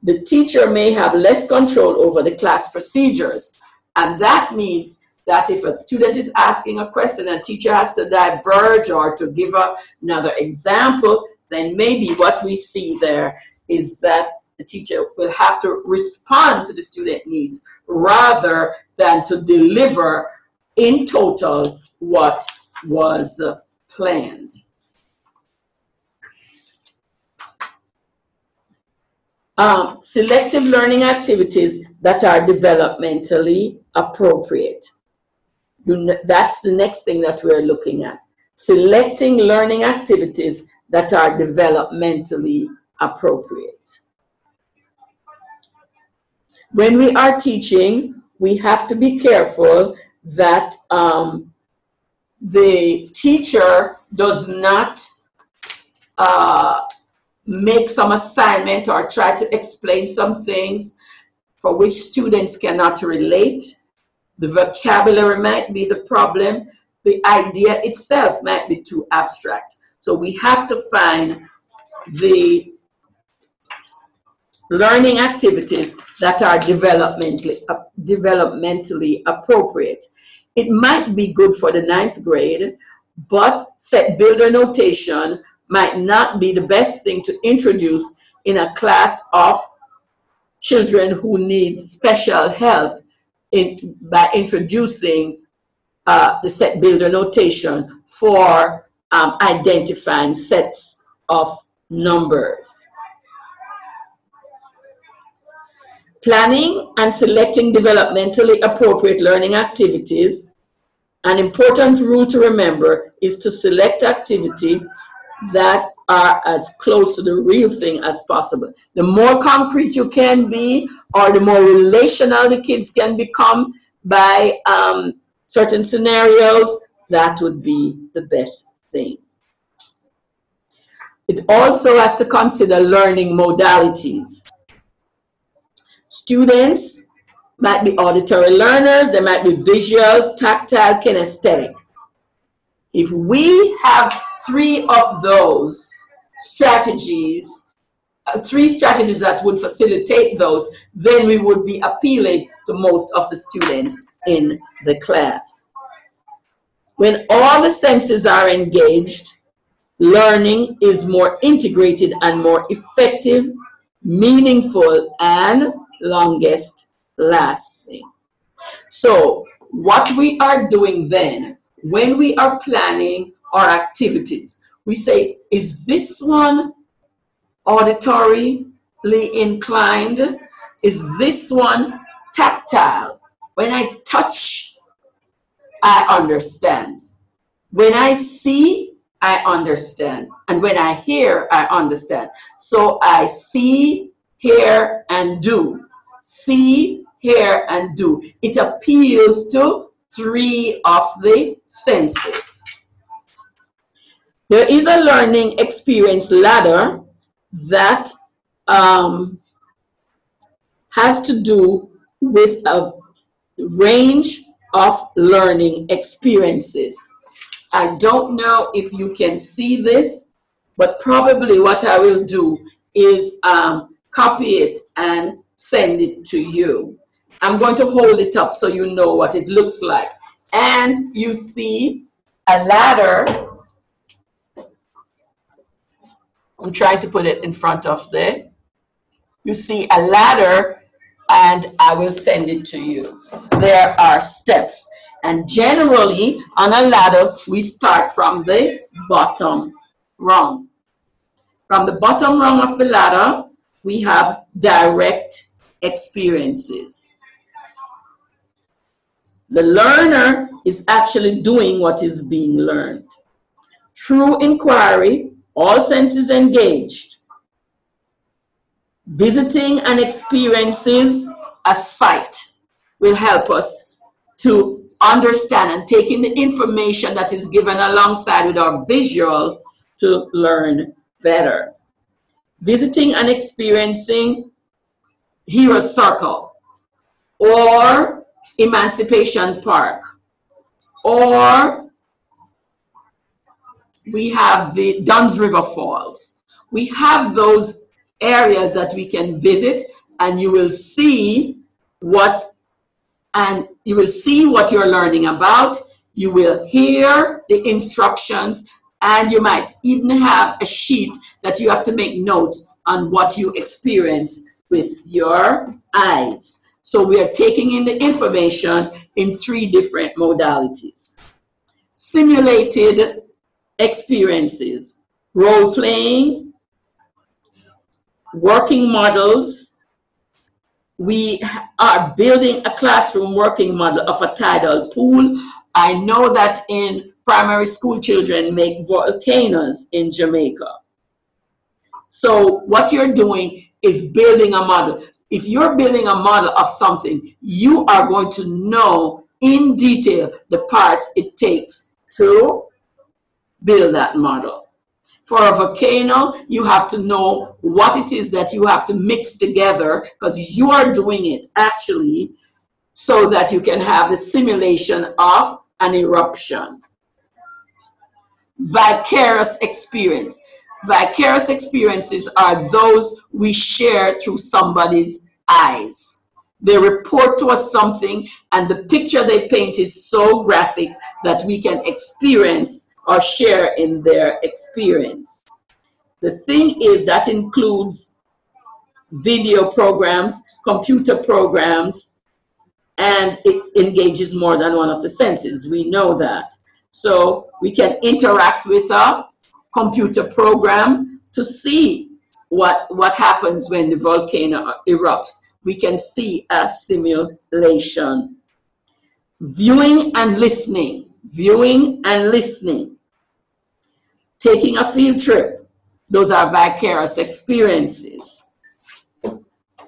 The teacher may have less control over the class procedures, and that means that if a student is asking a question and teacher has to diverge or to give another example, then maybe what we see there is that the teacher will have to respond to the student needs rather than to deliver in total what was planned. Selective learning activities that are developmentally appropriate. That's the next thing that we're looking at. Selecting learning activities that are developmentally appropriate. When we are teaching, we have to be careful that the teacher does not make some assignment or try to explain some things for which students cannot relate. The vocabulary might be the problem. The idea itself might be too abstract. So we have to find the learning activities that are developmentally appropriate. It might be good for the 9th grade, but set builder notation might not be the best thing to introduce in a class of children who need special help by introducing the set builder notation for identifying sets of numbers. Planning and selecting developmentally appropriate learning activities. An important rule to remember is to select activity that are as close to the real thing as possible. The more concrete you can be, or the more relational the kids can become by certain scenarios, that would be the best thing. It also has to consider learning modalities. Students might be auditory learners, they might be visual, tactile, kinesthetic. If we have 3 of those strategies, 3 strategies that would facilitate those, then we would be appealing to most of the students in the class. When all the senses are engaged, learning is more integrated and more effective, meaningful, and longest lasting. So what we are doing then, when we are planning our activities, we say, is this one auditorily inclined? Is this one tactile? When I touch, I understand. When I see, I understand. And when I hear, I understand. So I see, hear, and do. See, hear, and do. It appeals to 3 of the senses. There is a learning experience ladder that has to do with a range of learning experiences. I don't know if you can see this, but probably what I will do is copy it and send it to you. I'm going to hold it up so you know what it looks like. And you see a ladder. I'm trying to put it in front of there. You see a ladder, and I will send it to you. There are steps. And generally, on a ladder, we start from the bottom rung. From the bottom rung of the ladder, we have direct experiences. The learner is actually doing what is being learned. Through inquiry, all senses engaged. Visiting and experiences a sight will help us to understand and take in the information that is given alongside with our visual to learn better. Visiting and experiencing Hero Circle or Emancipation Park or we have the Dunn's River Falls. We have those areas that we can visit, and you will see what you're learning about. You will hear the instructions, and you might even have a sheet that you have to make notes on what you experience with your eyes. So we are taking in the information in 3 different modalities. Simulated experiences, role-playing, working models. We are building a classroom working model of a tidal pool. I know that in primary school, children make volcanoes in Jamaica. So what you're doing is building a model. If you're building a model of something, you are going to know in detail the parts it takes to build that model. For a volcano, you have to know what it is that you have to mix together, because you are doing it actually so that you can have the simulation of an eruption. Vicarious experience. Vicarious experiences are those we share through somebody's eyes. They report to us something, and the picture they paint is so graphic that we can experience or share in their experience. The thing is that includes video programs, computer programs, and it engages more than one of the senses. We know that. So we can interact with a computer program to see what happens when the volcano erupts. We can see a simulation. Viewing and listening. Viewing and listening. Taking a field trip. Those are vicarious experiences.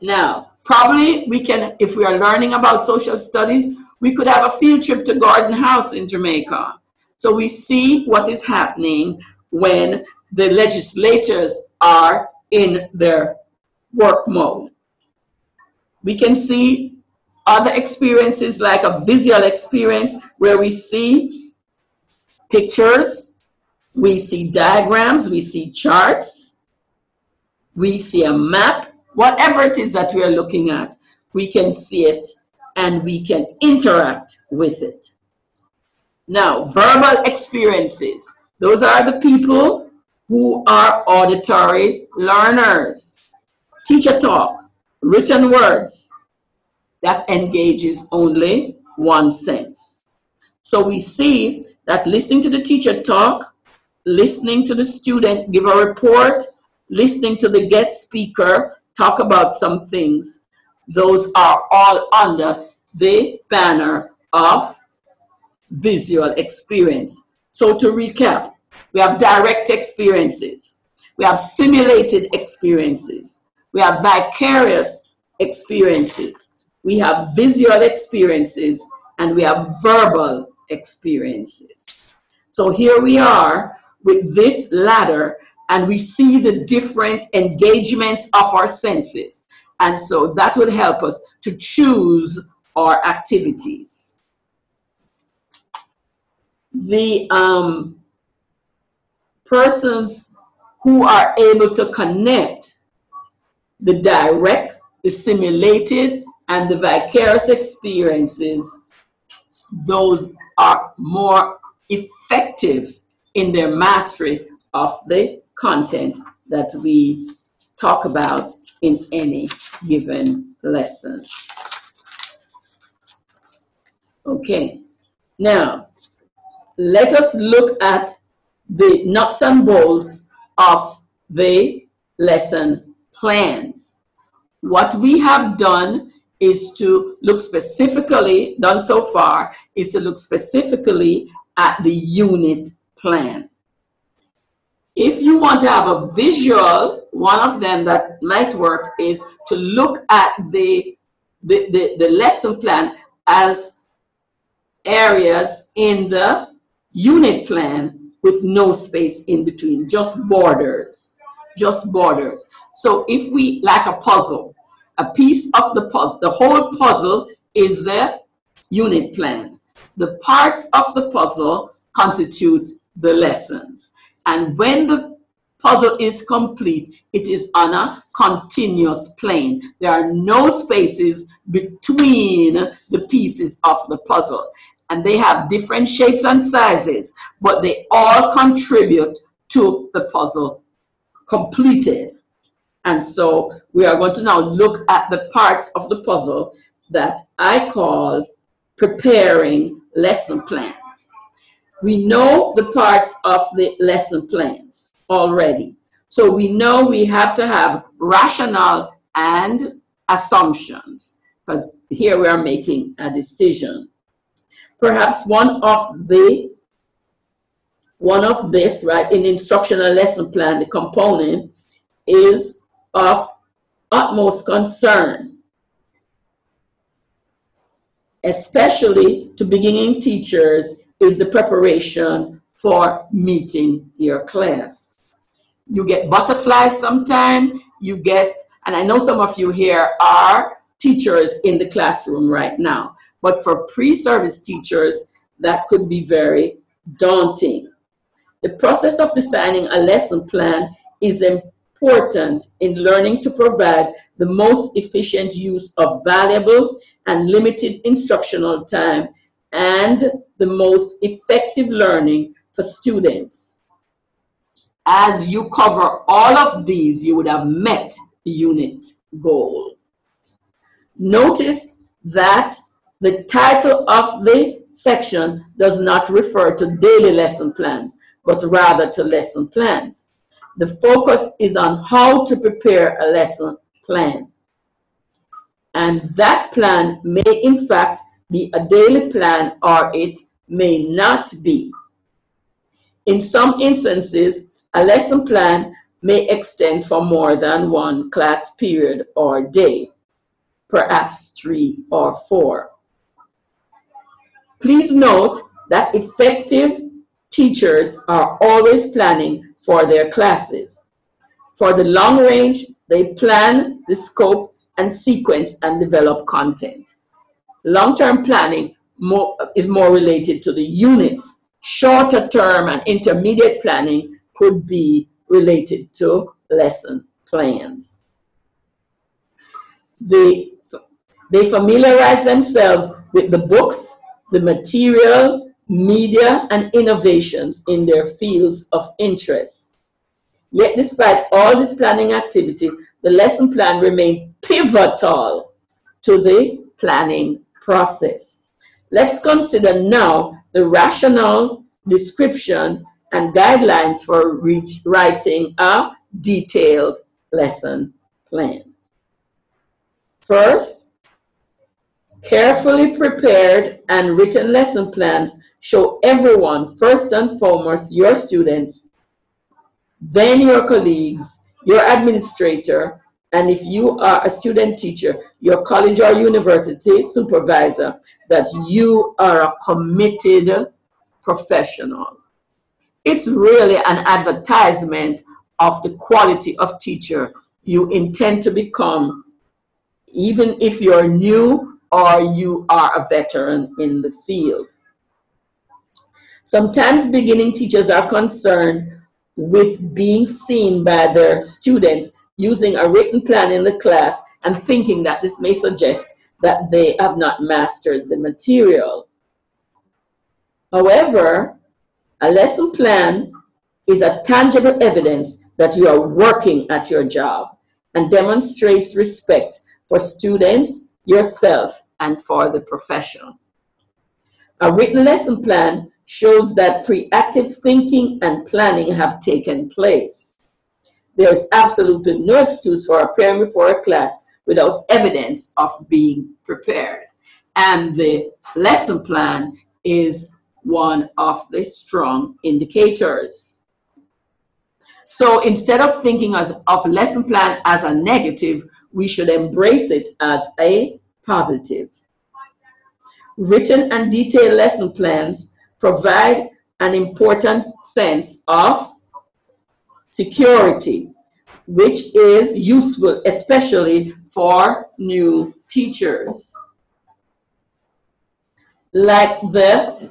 Now, probably we can, if we are learning about social studies, we could have a field trip to Garden House in Jamaica. So we see what is happening when the legislators are in their work mode. We can see other experiences like a visual experience where we see pictures, we see diagrams, we see charts, we see a map, whatever it is that we are looking at, we can see it and we can interact with it. Now, verbal experiences. Those are the people who are auditory learners. Teacher talk, written words, that engages only one sense. So we see that listening to the teacher talk, listening to the student give a report, listening to the guest speaker talk about some things, those are all under the banner of visual experience. So to recap, we have direct experiences, we have simulated experiences, we have vicarious experiences, we have visual experiences, and we have verbal experiences. So here we are with this ladder, and we see the different engagements of our senses. And so that would help us to choose our activities. The persons who are able to connect the direct, the simulated, and the vicarious experiences, those are more effective in their mastery of the content that we talk about in any given lesson. Okay, now let us look at the nuts and bolts of the lesson plans. What we have done is to look specifically, done so far, is to look specifically at the unit plan. If you want to have a visual, one of them that might work is to look at the lesson plan as areas in the unit plan with no space in between, just borders, just borders. So if we, like a puzzle, a piece of the puzzle, the whole puzzle is the unit plan. The parts of the puzzle constitute the lessons. And when the puzzle is complete, it is on a continuous plane. There are no spaces between the pieces of the puzzle. And they have different shapes and sizes, but they all contribute to the puzzle completed. And so we are going to now look at the parts of the puzzle that I call preparing lesson plans. We know the parts of the lesson plans already. So we know we have to have rationale and assumptions, because here we are making a decision. Perhaps one of this, right, in instructional lesson plan, the component is of utmost concern, especially to beginning teachers, is the preparation for meeting your class. You get butterflies sometime, and I know some of you here are teachers in the classroom right now, but for pre-service teachers, that could be very daunting. The process of designing a lesson plan is important in learning to provide the most efficient use of valuable and limited instructional time and the most effective learning for students. As you cover all of these, you would have met the unit goal. Notice that the title of the section does not refer to daily lesson plans, but rather to lesson plans. The focus is on how to prepare a lesson plan. And that plan may in fact be a daily plan, or it may not be. In some instances, a lesson plan may extend for more than one class period or day, perhaps 3 or 4. Please note that effective teachers are always planning for their classes. For the long range, they plan the scope and sequence and develop content. Long-term planning is more related to the units. Shorter term and intermediate planning could be related to lesson plans. They familiarize themselves with the books, the material, media, and innovations in their fields of interest. Yet despite all this planning activity, the lesson plan remains pivotal to the planning process. Let's consider now the rationale, description, and guidelines for writing a detailed lesson plan. First, carefully prepared and written lesson plans show everyone, first and foremost, your students, then your colleagues, your administrator, and if you are a student teacher, your college or university supervisor, that you are a committed professional. It's really an advertisement of the quality of teacher you intend to become, even if you're new or you are a veteran in the field. Sometimes beginning teachers are concerned with being seen by their students using a written plan in the class and thinking that this may suggest that they have not mastered the material. However, a lesson plan is a tangible evidence that you are working at your job and demonstrates respect for students, yourself, and for the profession. A written lesson plan shows that proactive thinking and planning have taken place. There is absolutely no excuse for appearing before a class without evidence of being prepared. And the lesson plan is one of the strong indicators. So instead of thinking of lesson plan as a negative, we should embrace it as a positive. Written and detailed lesson plans provide an important sense of security, which is useful especially for new teachers. Like the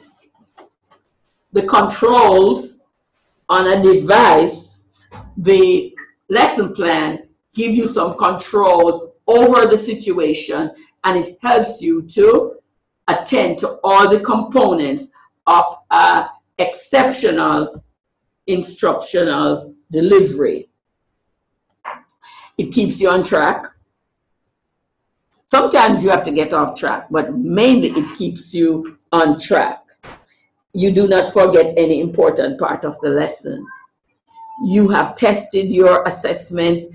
controls on a device, the lesson plan gives you some control over the situation, and it helps you to attend to all the components of exceptional instructional delivery. It keeps you on track. Sometimes you have to get off track, but mainly it keeps you on track. You do not forget any important part of the lesson. You have tested your assessment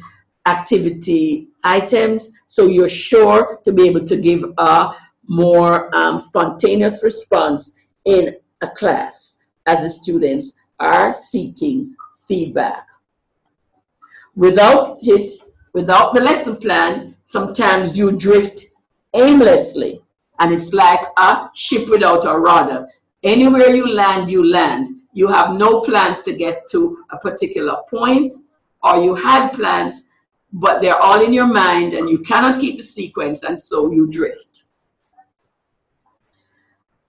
activity items, so you're sure to be able to give a more spontaneous response in a class as the students are seeking feedback. Without it, without the lesson plan, sometimes you drift aimlessly, and it's like a ship without a rudder. Anywhere you land, you land. You have no plans to get to a particular point, or you had plans, but they're all in your mind and you cannot keep the sequence, and so you drift.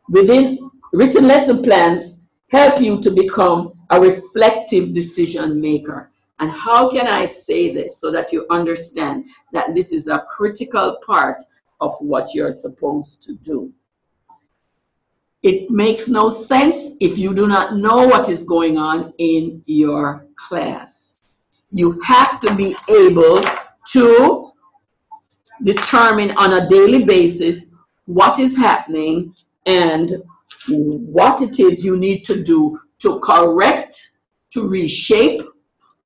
Within written lesson plans help you to become a reflective decision maker. And how can I say this so that you understand that this is a critical part of what you're supposed to do? It makes no sense if you do not know what is going on in your class. You have to be able to determine on a daily basis what is happening and what it is you need to do to correct, to reshape,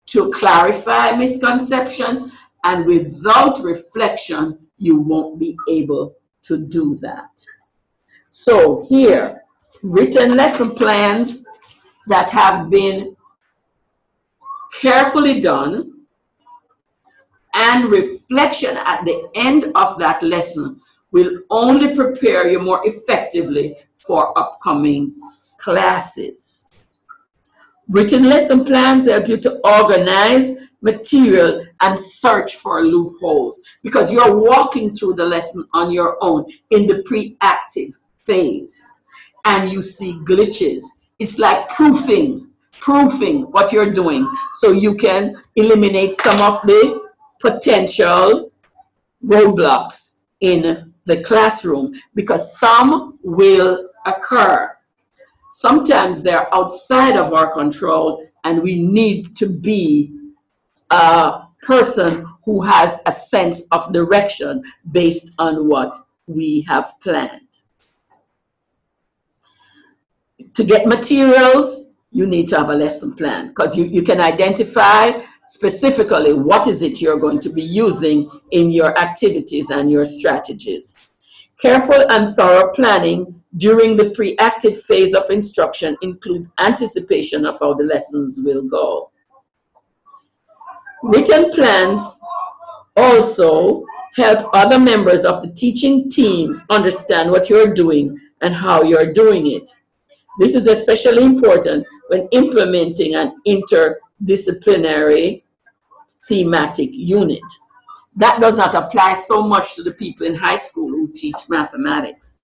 to clarify misconceptions, and without reflection, you won't be able to do that. So here, written lesson plans that have been carefully done and reflection at the end of that lesson will only prepare you more effectively for upcoming classes. Written lesson plans help you to organize material and search for loopholes, because you're walking through the lesson on your own in the pre-active phase, and you see glitches. It's like proofing what you're doing, so you can eliminate some of the potential roadblocks in the classroom, because some will occur. Sometimes they're outside of our control, and we need to be a person who has a sense of direction based on what we have planned. To get materials, you need to have a lesson plan, because you can identify specifically what is it you're going to be using in your activities and your strategies. Careful and thorough planning during the pre-active phase of instruction includes anticipation of how the lessons will go. Written plans also help other members of the teaching team understand what you're doing and how you're doing it. This is especially important when implementing an interdisciplinary thematic unit. That does not apply so much to the people in high school who teach mathematics.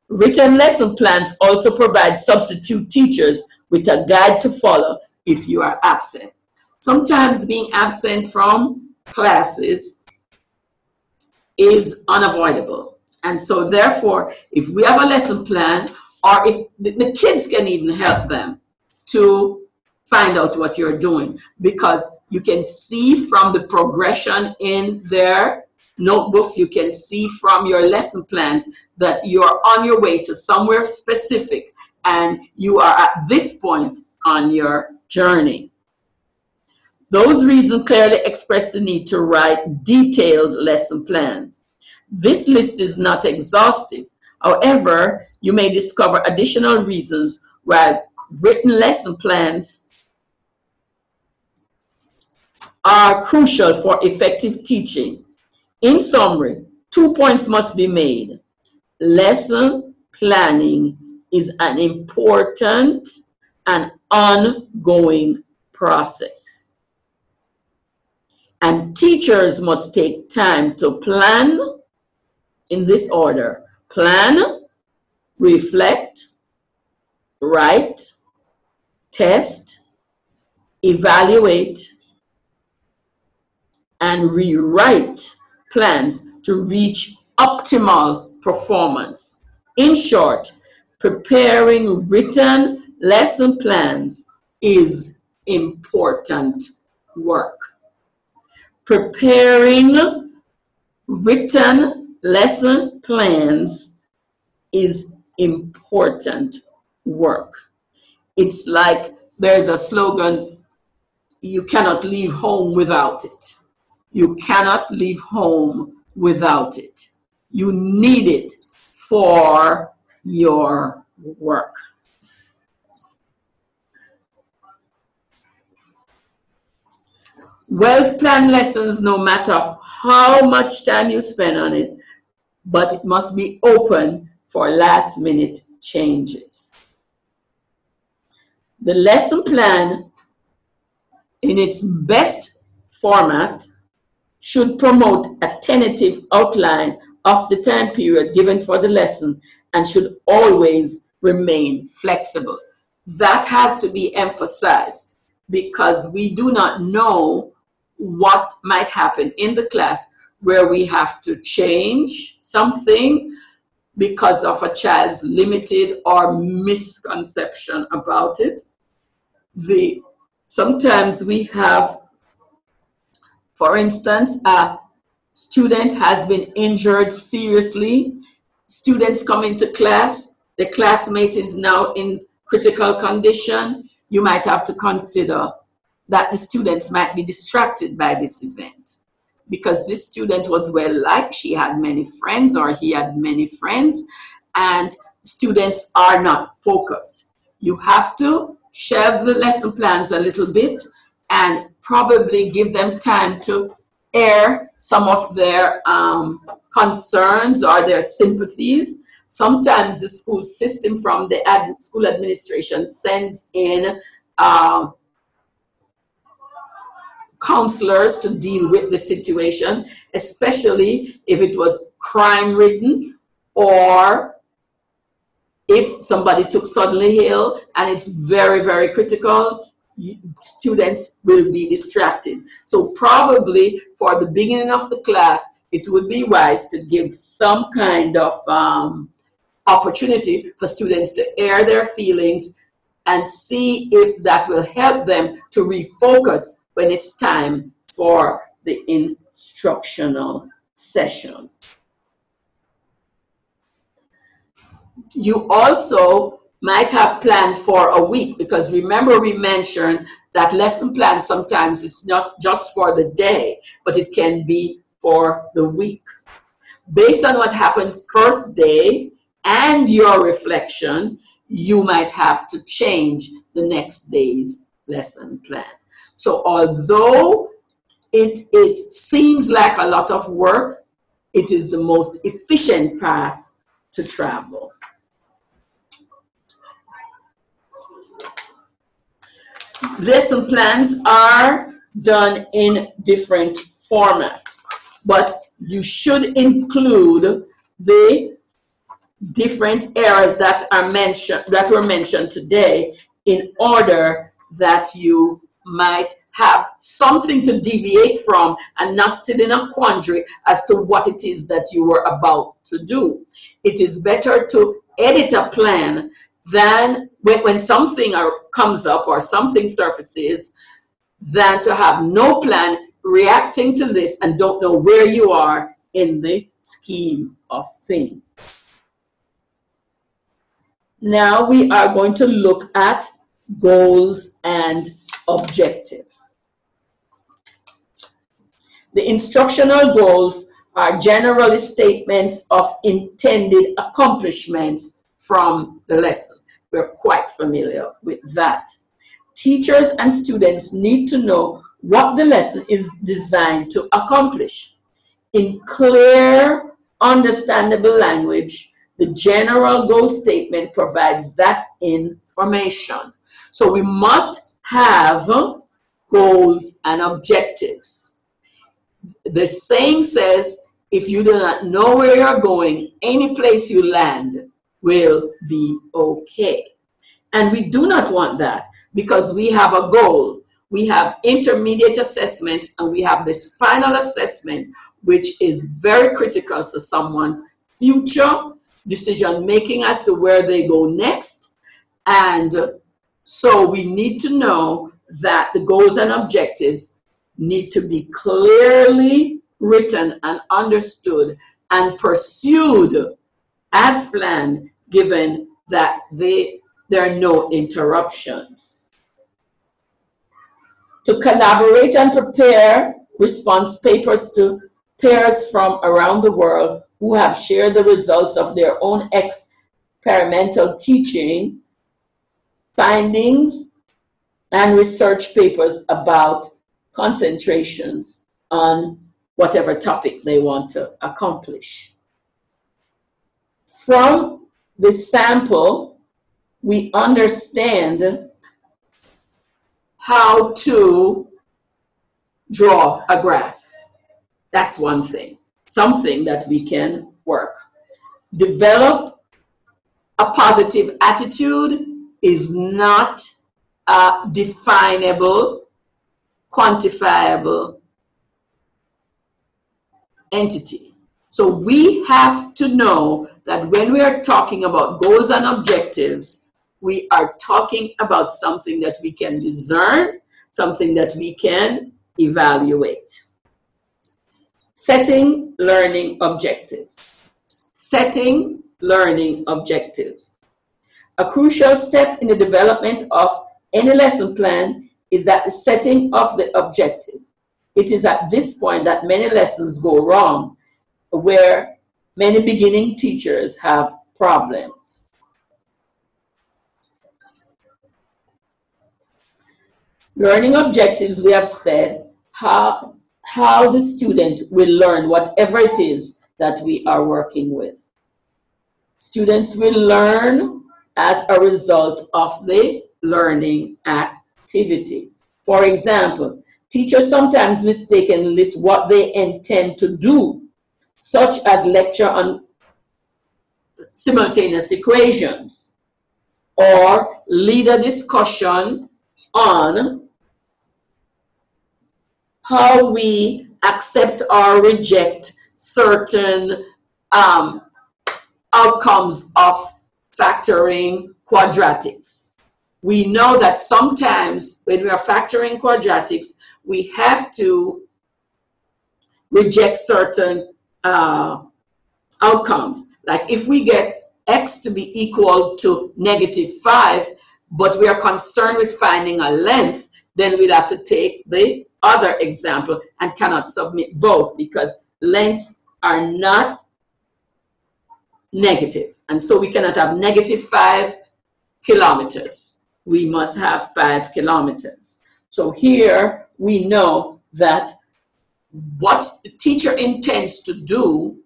Written lesson plans also provide substitute teachers with a guide to follow if you are absent. Sometimes being absent from classes is unavoidable. And so therefore, if we have a lesson plan, or if the kids can even help them to find out what you're doing, because you can see from the progression in their notebooks, you can see from your lesson plans that you're on your way to somewhere specific and you are at this point on your journey. Those reasons clearly express the need to write detailed lesson plans. This list is not exhaustive. However, you may discover additional reasons why written lesson plans are crucial for effective teaching. In summary, 2 points must be made. Lesson planning is an important and ongoing process, and teachers must take time to plan in this order: plan, reflect, write, test, evaluate, and rewrite plans to reach optimal performance. In short, preparing written lesson plans is important work. Preparing written lesson plans is important work. It's like there's a slogan, you cannot leave home without it. You cannot leave home without it. You need it for your work. Well-planned lessons, no matter how much time you spend on it, but it must be open for last-minute changes. The lesson plan, in its best format, should promote a tentative outline of the time period given for the lesson and should always remain flexible. That has to be emphasized because we do not know what might happen in the class where we have to change something because of a child's limited or misconception about it. Sometimes we have, for instance, a student has been injured seriously. Students come into class, the classmate is now in critical condition. You might have to consider that the students might be distracted by this event because this student was well liked, she had many friends or he had many friends, and students are not focused. You have to shelve the lesson plans a little bit and probably give them time to air some of their concerns or their sympathies. Sometimes the school system from the school administration sends in counselors to deal with the situation, especially if it was crime-ridden or if somebody took suddenly ill and it's very, very critical, students will be distracted. So probably for the beginning of the class, it would be wise to give some kind of opportunity for students to air their feelings and see if that will help them to refocus when it's time for the instructional session. You also might have planned for a week because remember we mentioned that lesson plan sometimes is not just for the day, but it can be for the week. Based on what happened first day and your reflection, you might have to change the next day's lesson plan. So although it seems like a lot of work, it is the most efficient path to travel. Lesson plans are done in different formats, but you should include the different areas that were mentioned today in order that you might have something to deviate from and not sit in a quandary as to what it is that you were about to do. It is better to edit a plan than when something comes up or something surfaces than to have no plan reacting to this and don't know where you are in the scheme of things. Now we are going to look at goals and objectives. The instructional goals are generally statements of intended accomplishments from the lesson. We're quite familiar with that. Teachers and students need to know what the lesson is designed to accomplish. In clear, understandable language, the general goal statement provides that information. So we must have goals and objectives. The saying says, if you do not know where you're going, any place you land will be okay. And we do not want that because we have a goal. we have intermediate assessments, and we have this final assessment, which is very critical to someone's future decision making as to where they go next. And so we need to know that the goals and objectives need to be clearly written and understood and pursued as planned, given that there are no interruptions. To collaborate and prepare response papers to peers from around the world who have shared the results of their own experimental teaching findings and research papers about concentrations on whatever topic they want to accomplish. From the sample, we understand how to draw a graph. That's one thing, something that we can work. Develop a positive attitude is not a definable, quantifiable entity. So we have to know that when we are talking about goals and objectives, we are talking about something that we can discern, something that we can evaluate. Setting learning objectives. Setting learning objectives. A crucial step in the development of any lesson plan is that the setting of the objective. It is at this point that many lessons go wrong, where many beginning teachers have problems. Learning objectives, we have said, how the student will learn whatever it is that we are working with. Students will learn as a result of the learning activity. For example, teachers sometimes mistakenly list what they intend to do, such as lecture on simultaneous equations, or lead a discussion on how we accept or reject certain outcomes of factoring quadratics. We know that sometimes when we are factoring quadratics, we have to reject certain outcomes. Like if we get x to be equal to -5, but we are concerned with finding a length, then we'd have to take the other example and cannot submit both because lengths are not negative. And so we cannot have -5 kilometers. We must have 5 kilometers. So here we know that what the teacher intends to do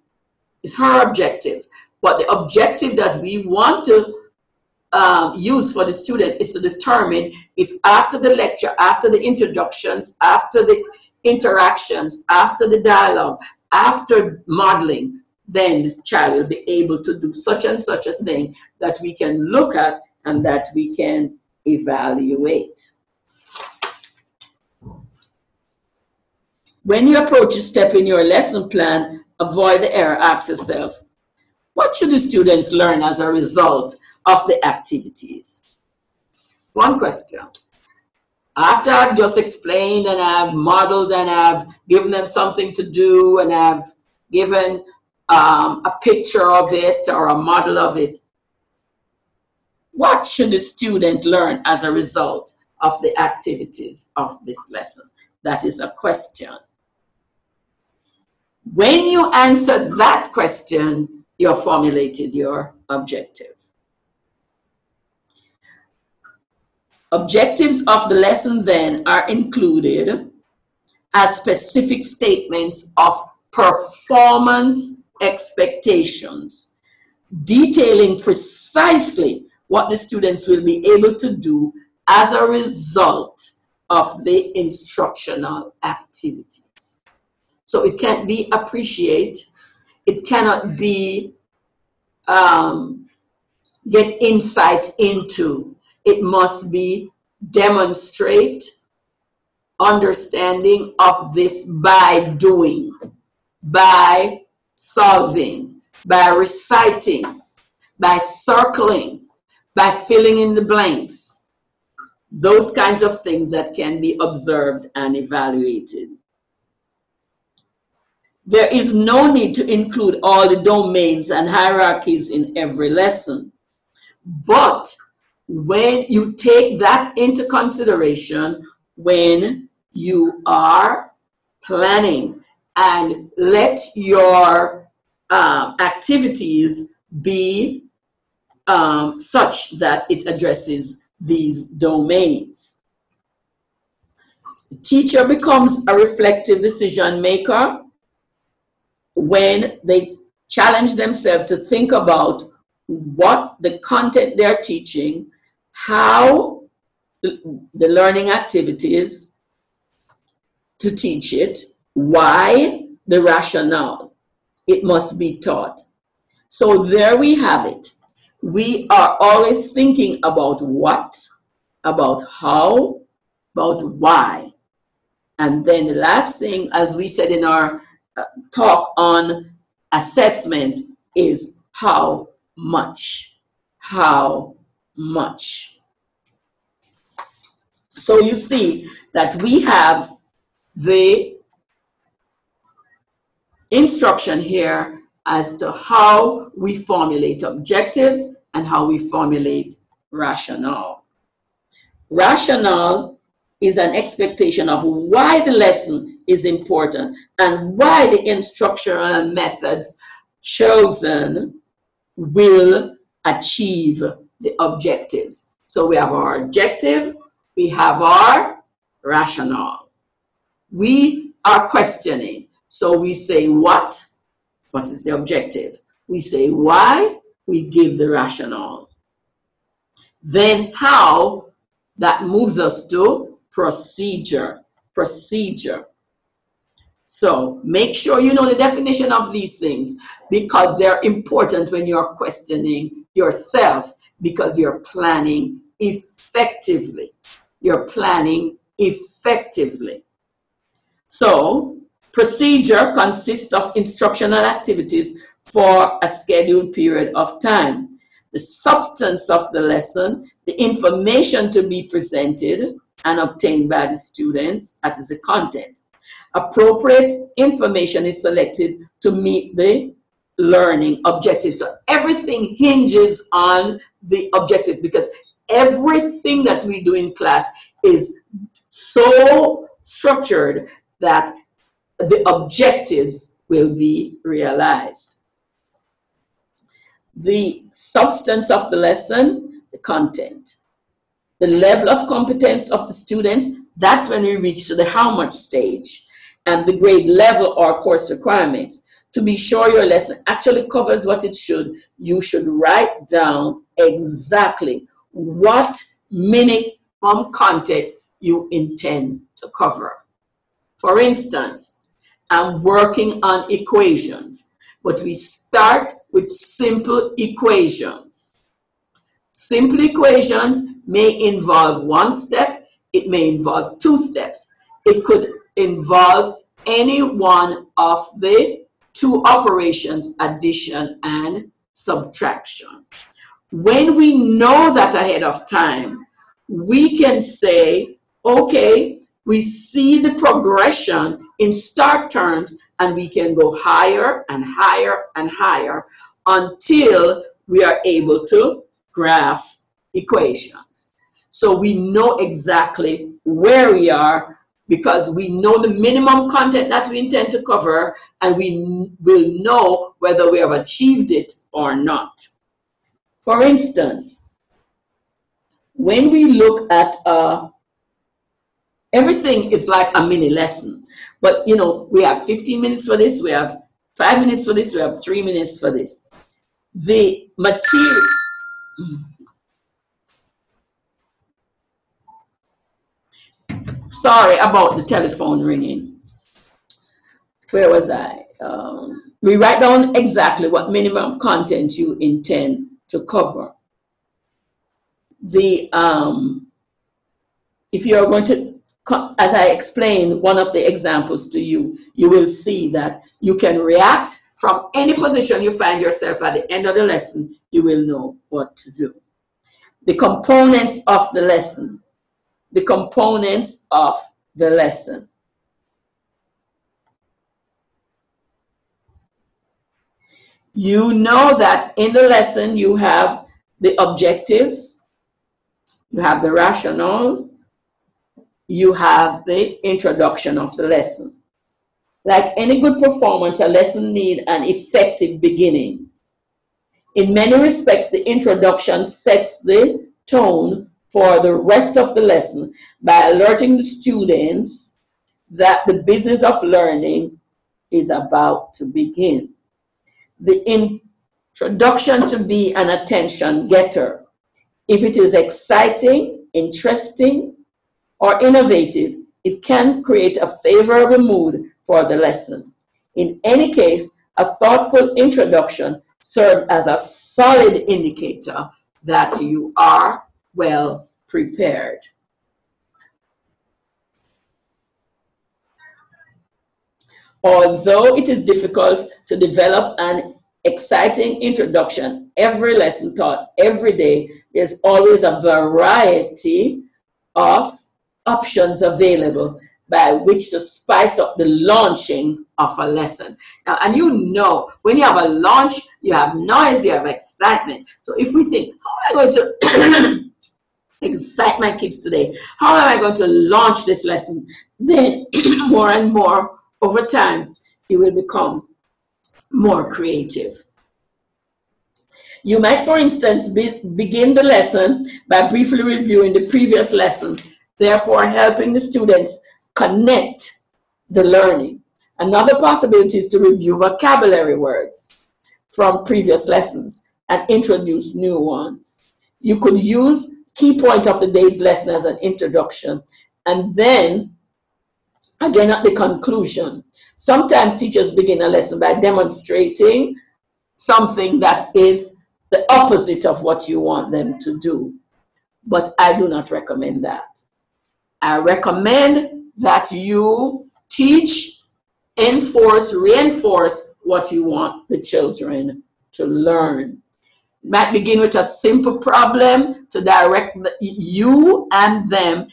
is her objective. But the objective that we want to use for the student is to determine if after the lecture, after the introductions, after the interactions, after the dialogue, after modeling, then the child will be able to do such and such a thing that we can look at and that we can evaluate. When you approach a step in your lesson plan, avoid the error. Ask yourself, what should the students learn as a result of the activities? One question. After I've just explained and I've modeled and I've given them something to do and I've given a picture of it or a model of it, what should the student learn as a result of the activities of this lesson? That is a question. When you answer that question, you've formulated your objective. Objectives of the lesson then are included as specific statements of performance expectations, detailing precisely what the students will be able to do as a result of the instructional activities. So it can't be appreciate, it cannot be get insight into, it must be demonstrate, understanding of this by doing, by solving, by reciting, by circling, by filling in the blanks. Those kinds of things that can be observed and evaluated. There is no need to include all the domains and hierarchies in every lesson. But when you take that into consideration, when you are planning, and let your activities be such that it addresses these domains. The teacher becomes a reflective decision maker when they challenge themselves to think about what the content they're teaching, how the learning activities to teach it, why, the rationale. It must be taught. So there we have it. We are always thinking about what, about how, about why. And then the last thing, as we said in our talk on assessment, is how much. How much. So you see that we have the instruction here as to how we formulate objectives and how we formulate rationale. Rationale is an expectation of why the lesson is important and why the instructional methods chosen will achieve the objectives. So we have our objective, we have our rationale. We are questioning. So we say what is the objective? We say why, we give the rationale. Then how, that moves us to procedure. Procedure. So make sure you know the definition of these things, because they're important when you're questioning yourself, because you're planning effectively. You're planning effectively. So procedure consists of instructional activities for a scheduled period of time. The substance of the lesson, the information to be presented and obtained by the students, that is the content. Appropriate information is selected to meet the learning objectives. So everything hinges on the objective, because everything that we do in class is so structured that the objectives will be realized. The substance of the lesson, the content. The level of competence of the students, that's when we reach to the how much stage. And the grade level or course requirements. To be sure your lesson actually covers what it should, you should write down exactly what minimum content you intend to cover. For instance, I'm working on equations, but we start with simple equations. Simple equations may involve one step, it may involve two steps. It could involve any one of the two operations, addition and subtraction. When we know that ahead of time, we can say, okay, we see the progression in start terms, and we can go higher and higher and higher until we are able to graph equations. So we know exactly where we are, because we know the minimum content that we intend to cover, and we will know whether we have achieved it or not. For instance, when we look at everything is like a mini lesson, but you know, we have 15 minutes for this, we have 5 minutes for this, we have 3 minutes for this. The material, sorry about the telephone ringing. Where was I? We write down exactly what minimum content you intend to cover. The if you are going to as I explained one of the examples to you, you will see that you can react from any position you find yourself at the end of the lesson. You will know what to do. The components of the lesson. The components of the lesson. You know that in the lesson you have the objectives, you have the rationale, you have the introduction of the lesson. Like any good performance, a lesson needs an effective beginning. In many respects, the introduction sets the tone for the rest of the lesson by alerting the students that the business of learning is about to begin. The introduction to be an attention getter. If it is exciting, interesting, or innovative, it can create a favorable mood for the lesson. In any case, a thoughtful introduction serves as a solid indicator that you are well prepared. Although it is difficult to develop an exciting introduction, every lesson taught every day, there's always a variety of options available by which to spice up the launching of a lesson. Now, and you know, when you have a launch, you have noise, you have excitement. So if we think, how am I going to excite my kids today? How am I going to launch this lesson? Then more and more over time, you will become more creative. You might, for instance, begin the lesson by briefly reviewing the previous lesson, therefore helping the students connect the learning. Another possibility is to review vocabulary words from previous lessons and introduce new ones. You could use key point of the day's lesson as an introduction, and then again at the conclusion. Sometimes teachers begin a lesson by demonstrating something that is the opposite of what you want them to do. But I do not recommend that. I recommend that you teach, enforce, reinforce what you want the children to learn. You might begin with a simple problem to direct you and them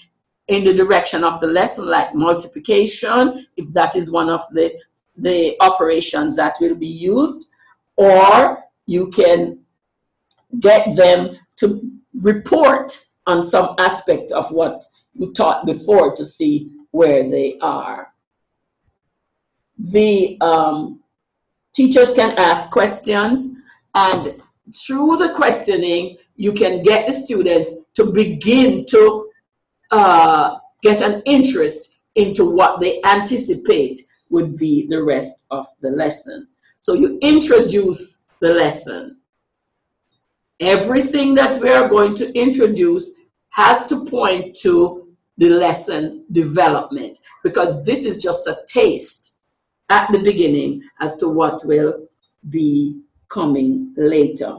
in the direction of the lesson, like multiplication, if that is one of the operations that will be used, or you can get them to report on some aspect of what you taught before to see where they are. The teachers can ask questions, and through the questioning, you can get the students to begin to get an interest into what they anticipate would be the rest of the lesson. So you introduce the lesson. Everything that we are going to introduce has to point to the lesson development, because this is just a taste at the beginning as to what will be coming later.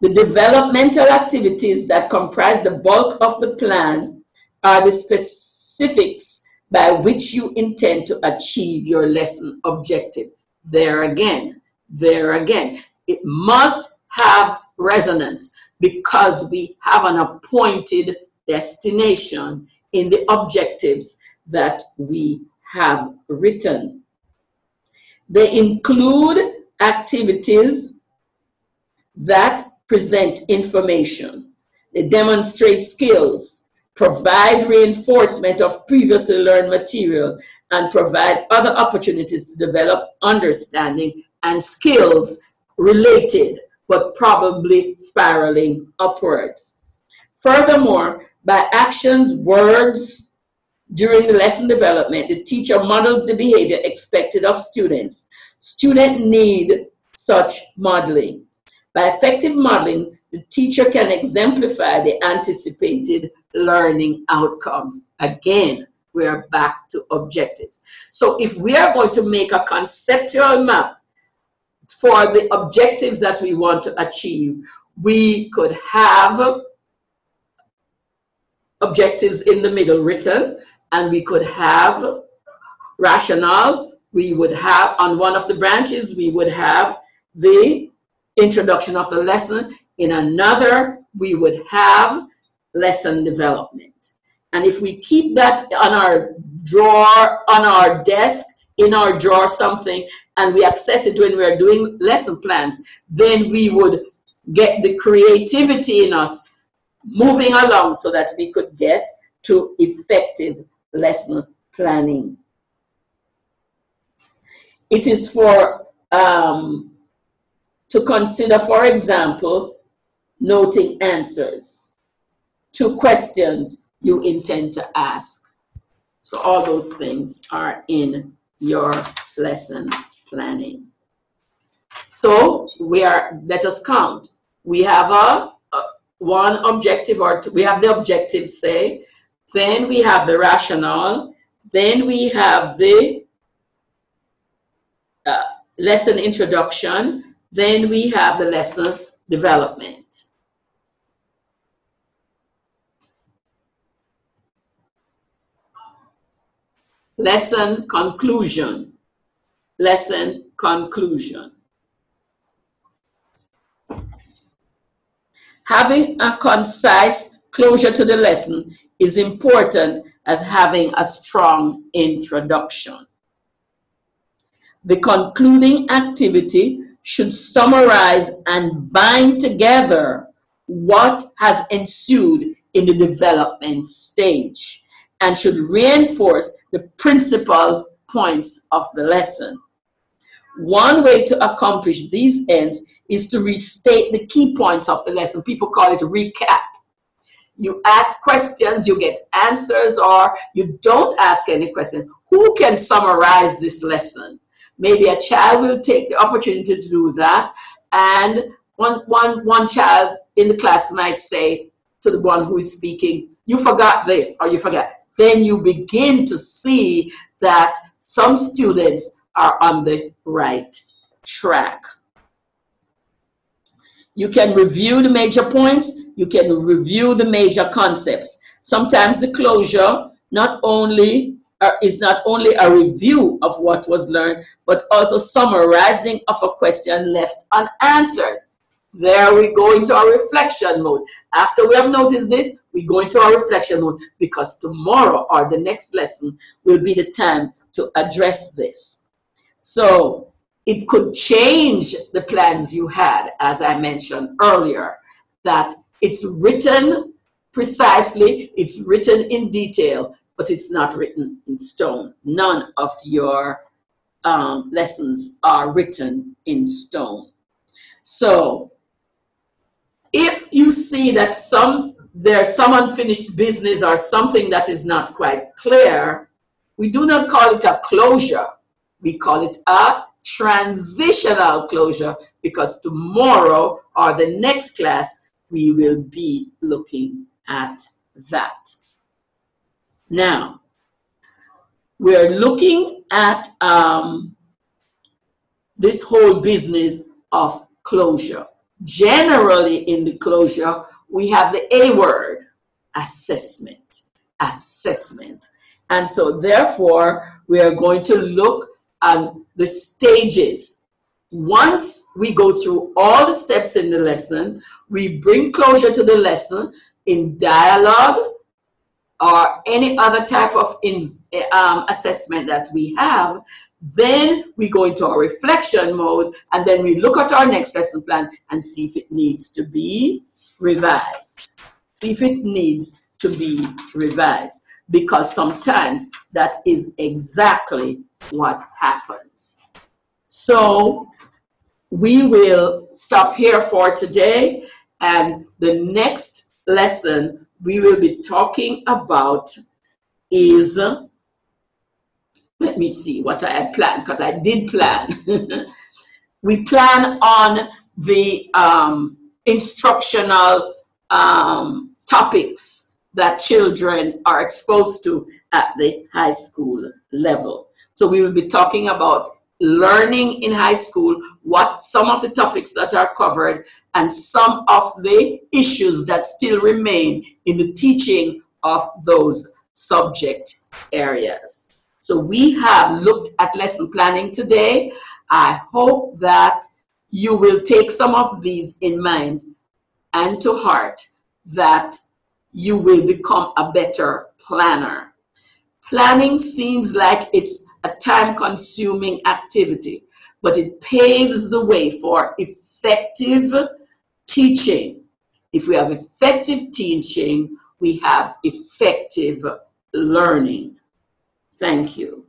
The developmental activities that comprise the bulk of the plan are the specifics by which you intend to achieve your lesson objective. There again, it must have resonance, because we have an appointed destination in the objectives that we have written. They include activities that present information. They demonstrate skills, provide reinforcement of previously learned material, and provide other opportunities to develop understanding and skills related, but probably spiraling upwards. Furthermore, by actions, words, during the lesson development, the teacher models the behavior expected of students. Students need such modeling. By effective modeling, the teacher can exemplify the anticipated learning outcomes. Again, we are back to objectives. So if we are going to make a conceptual map for the objectives that we want to achieve, we could have objectives in the middle written, and we could have rationale. We would have, on one of the branches, we would have the introduction of the lesson. In another, we would have lesson development. And if we keep that on our drawer, on our desk, in our drawer something, and we access it when we're doing lesson plans, then we would get the creativity in us moving along so that we could get to effective lesson planning. It is for to consider, for example, noting answers to questions you intend to ask. So all those things are in your lesson planning. So let us count. We have one objective, or we have the objective, say, then we have the rationale, then we have the lesson introduction, then we have the lesson development. Lesson conclusion. Lesson conclusion. Having a concise closure to the lesson is important as having a strong introduction. The concluding activity should summarize and bind together what has ensued in the development stage and should reinforce the principal points of the lesson. One way to accomplish these ends is to restate the key points of the lesson. People call it recap. You ask questions, you get answers, or you don't ask any question. Who can summarize this lesson? Maybe a child will take the opportunity to do that, and one child in the class might say to the one who is speaking, you forgot this, or you forgot. Then you begin to see that some students are on the right track. You can review the major points, you can review the major concepts. Sometimes the closure is not only a review of what was learned, but also summarizing of a question left unanswered. There we go into our reflection mode. After we have noticed this, we go into our reflection mode, because tomorrow or the next lesson will be the time to address this. So it could change the plans you had, as I mentioned earlier, that it's written precisely, it's written in detail, but it's not written in stone. None of your lessons are written in stone. So if you see that there's some unfinished business or something that is not quite clear, we do not call it a closure. We call it a transitional closure, because tomorrow or the next class, we will be looking at that. Now, we're looking at this whole business of closure. Generally in the closure, we have the A word, assessment, assessment. And so therefore, we are going to look at the stages. Once we go through all the steps in the lesson, we bring closure to the lesson in dialogue or any other type of assessment that we have. Then we go into our reflection mode, and then we look at our next lesson plan and see if it needs to be revised. See if it needs to be revised, because sometimes that is exactly what happens. So we will stop here for today, and the next lesson we will be talking about is, let me see what I had planned, because I did plan. We plan on the instructional topics that children are exposed to at the high school level. So we will be talking about learning in high school, what some of the topics that are covered, and some of the issues that still remain in the teaching of those subject areas. So we have looked at lesson planning today. I hope that you will take some of these in mind and to heart, that you will become a better planner. Planning seems like it's a time-consuming activity, but it paves the way for effective teaching. If we have effective teaching, we have effective learning. Thank you.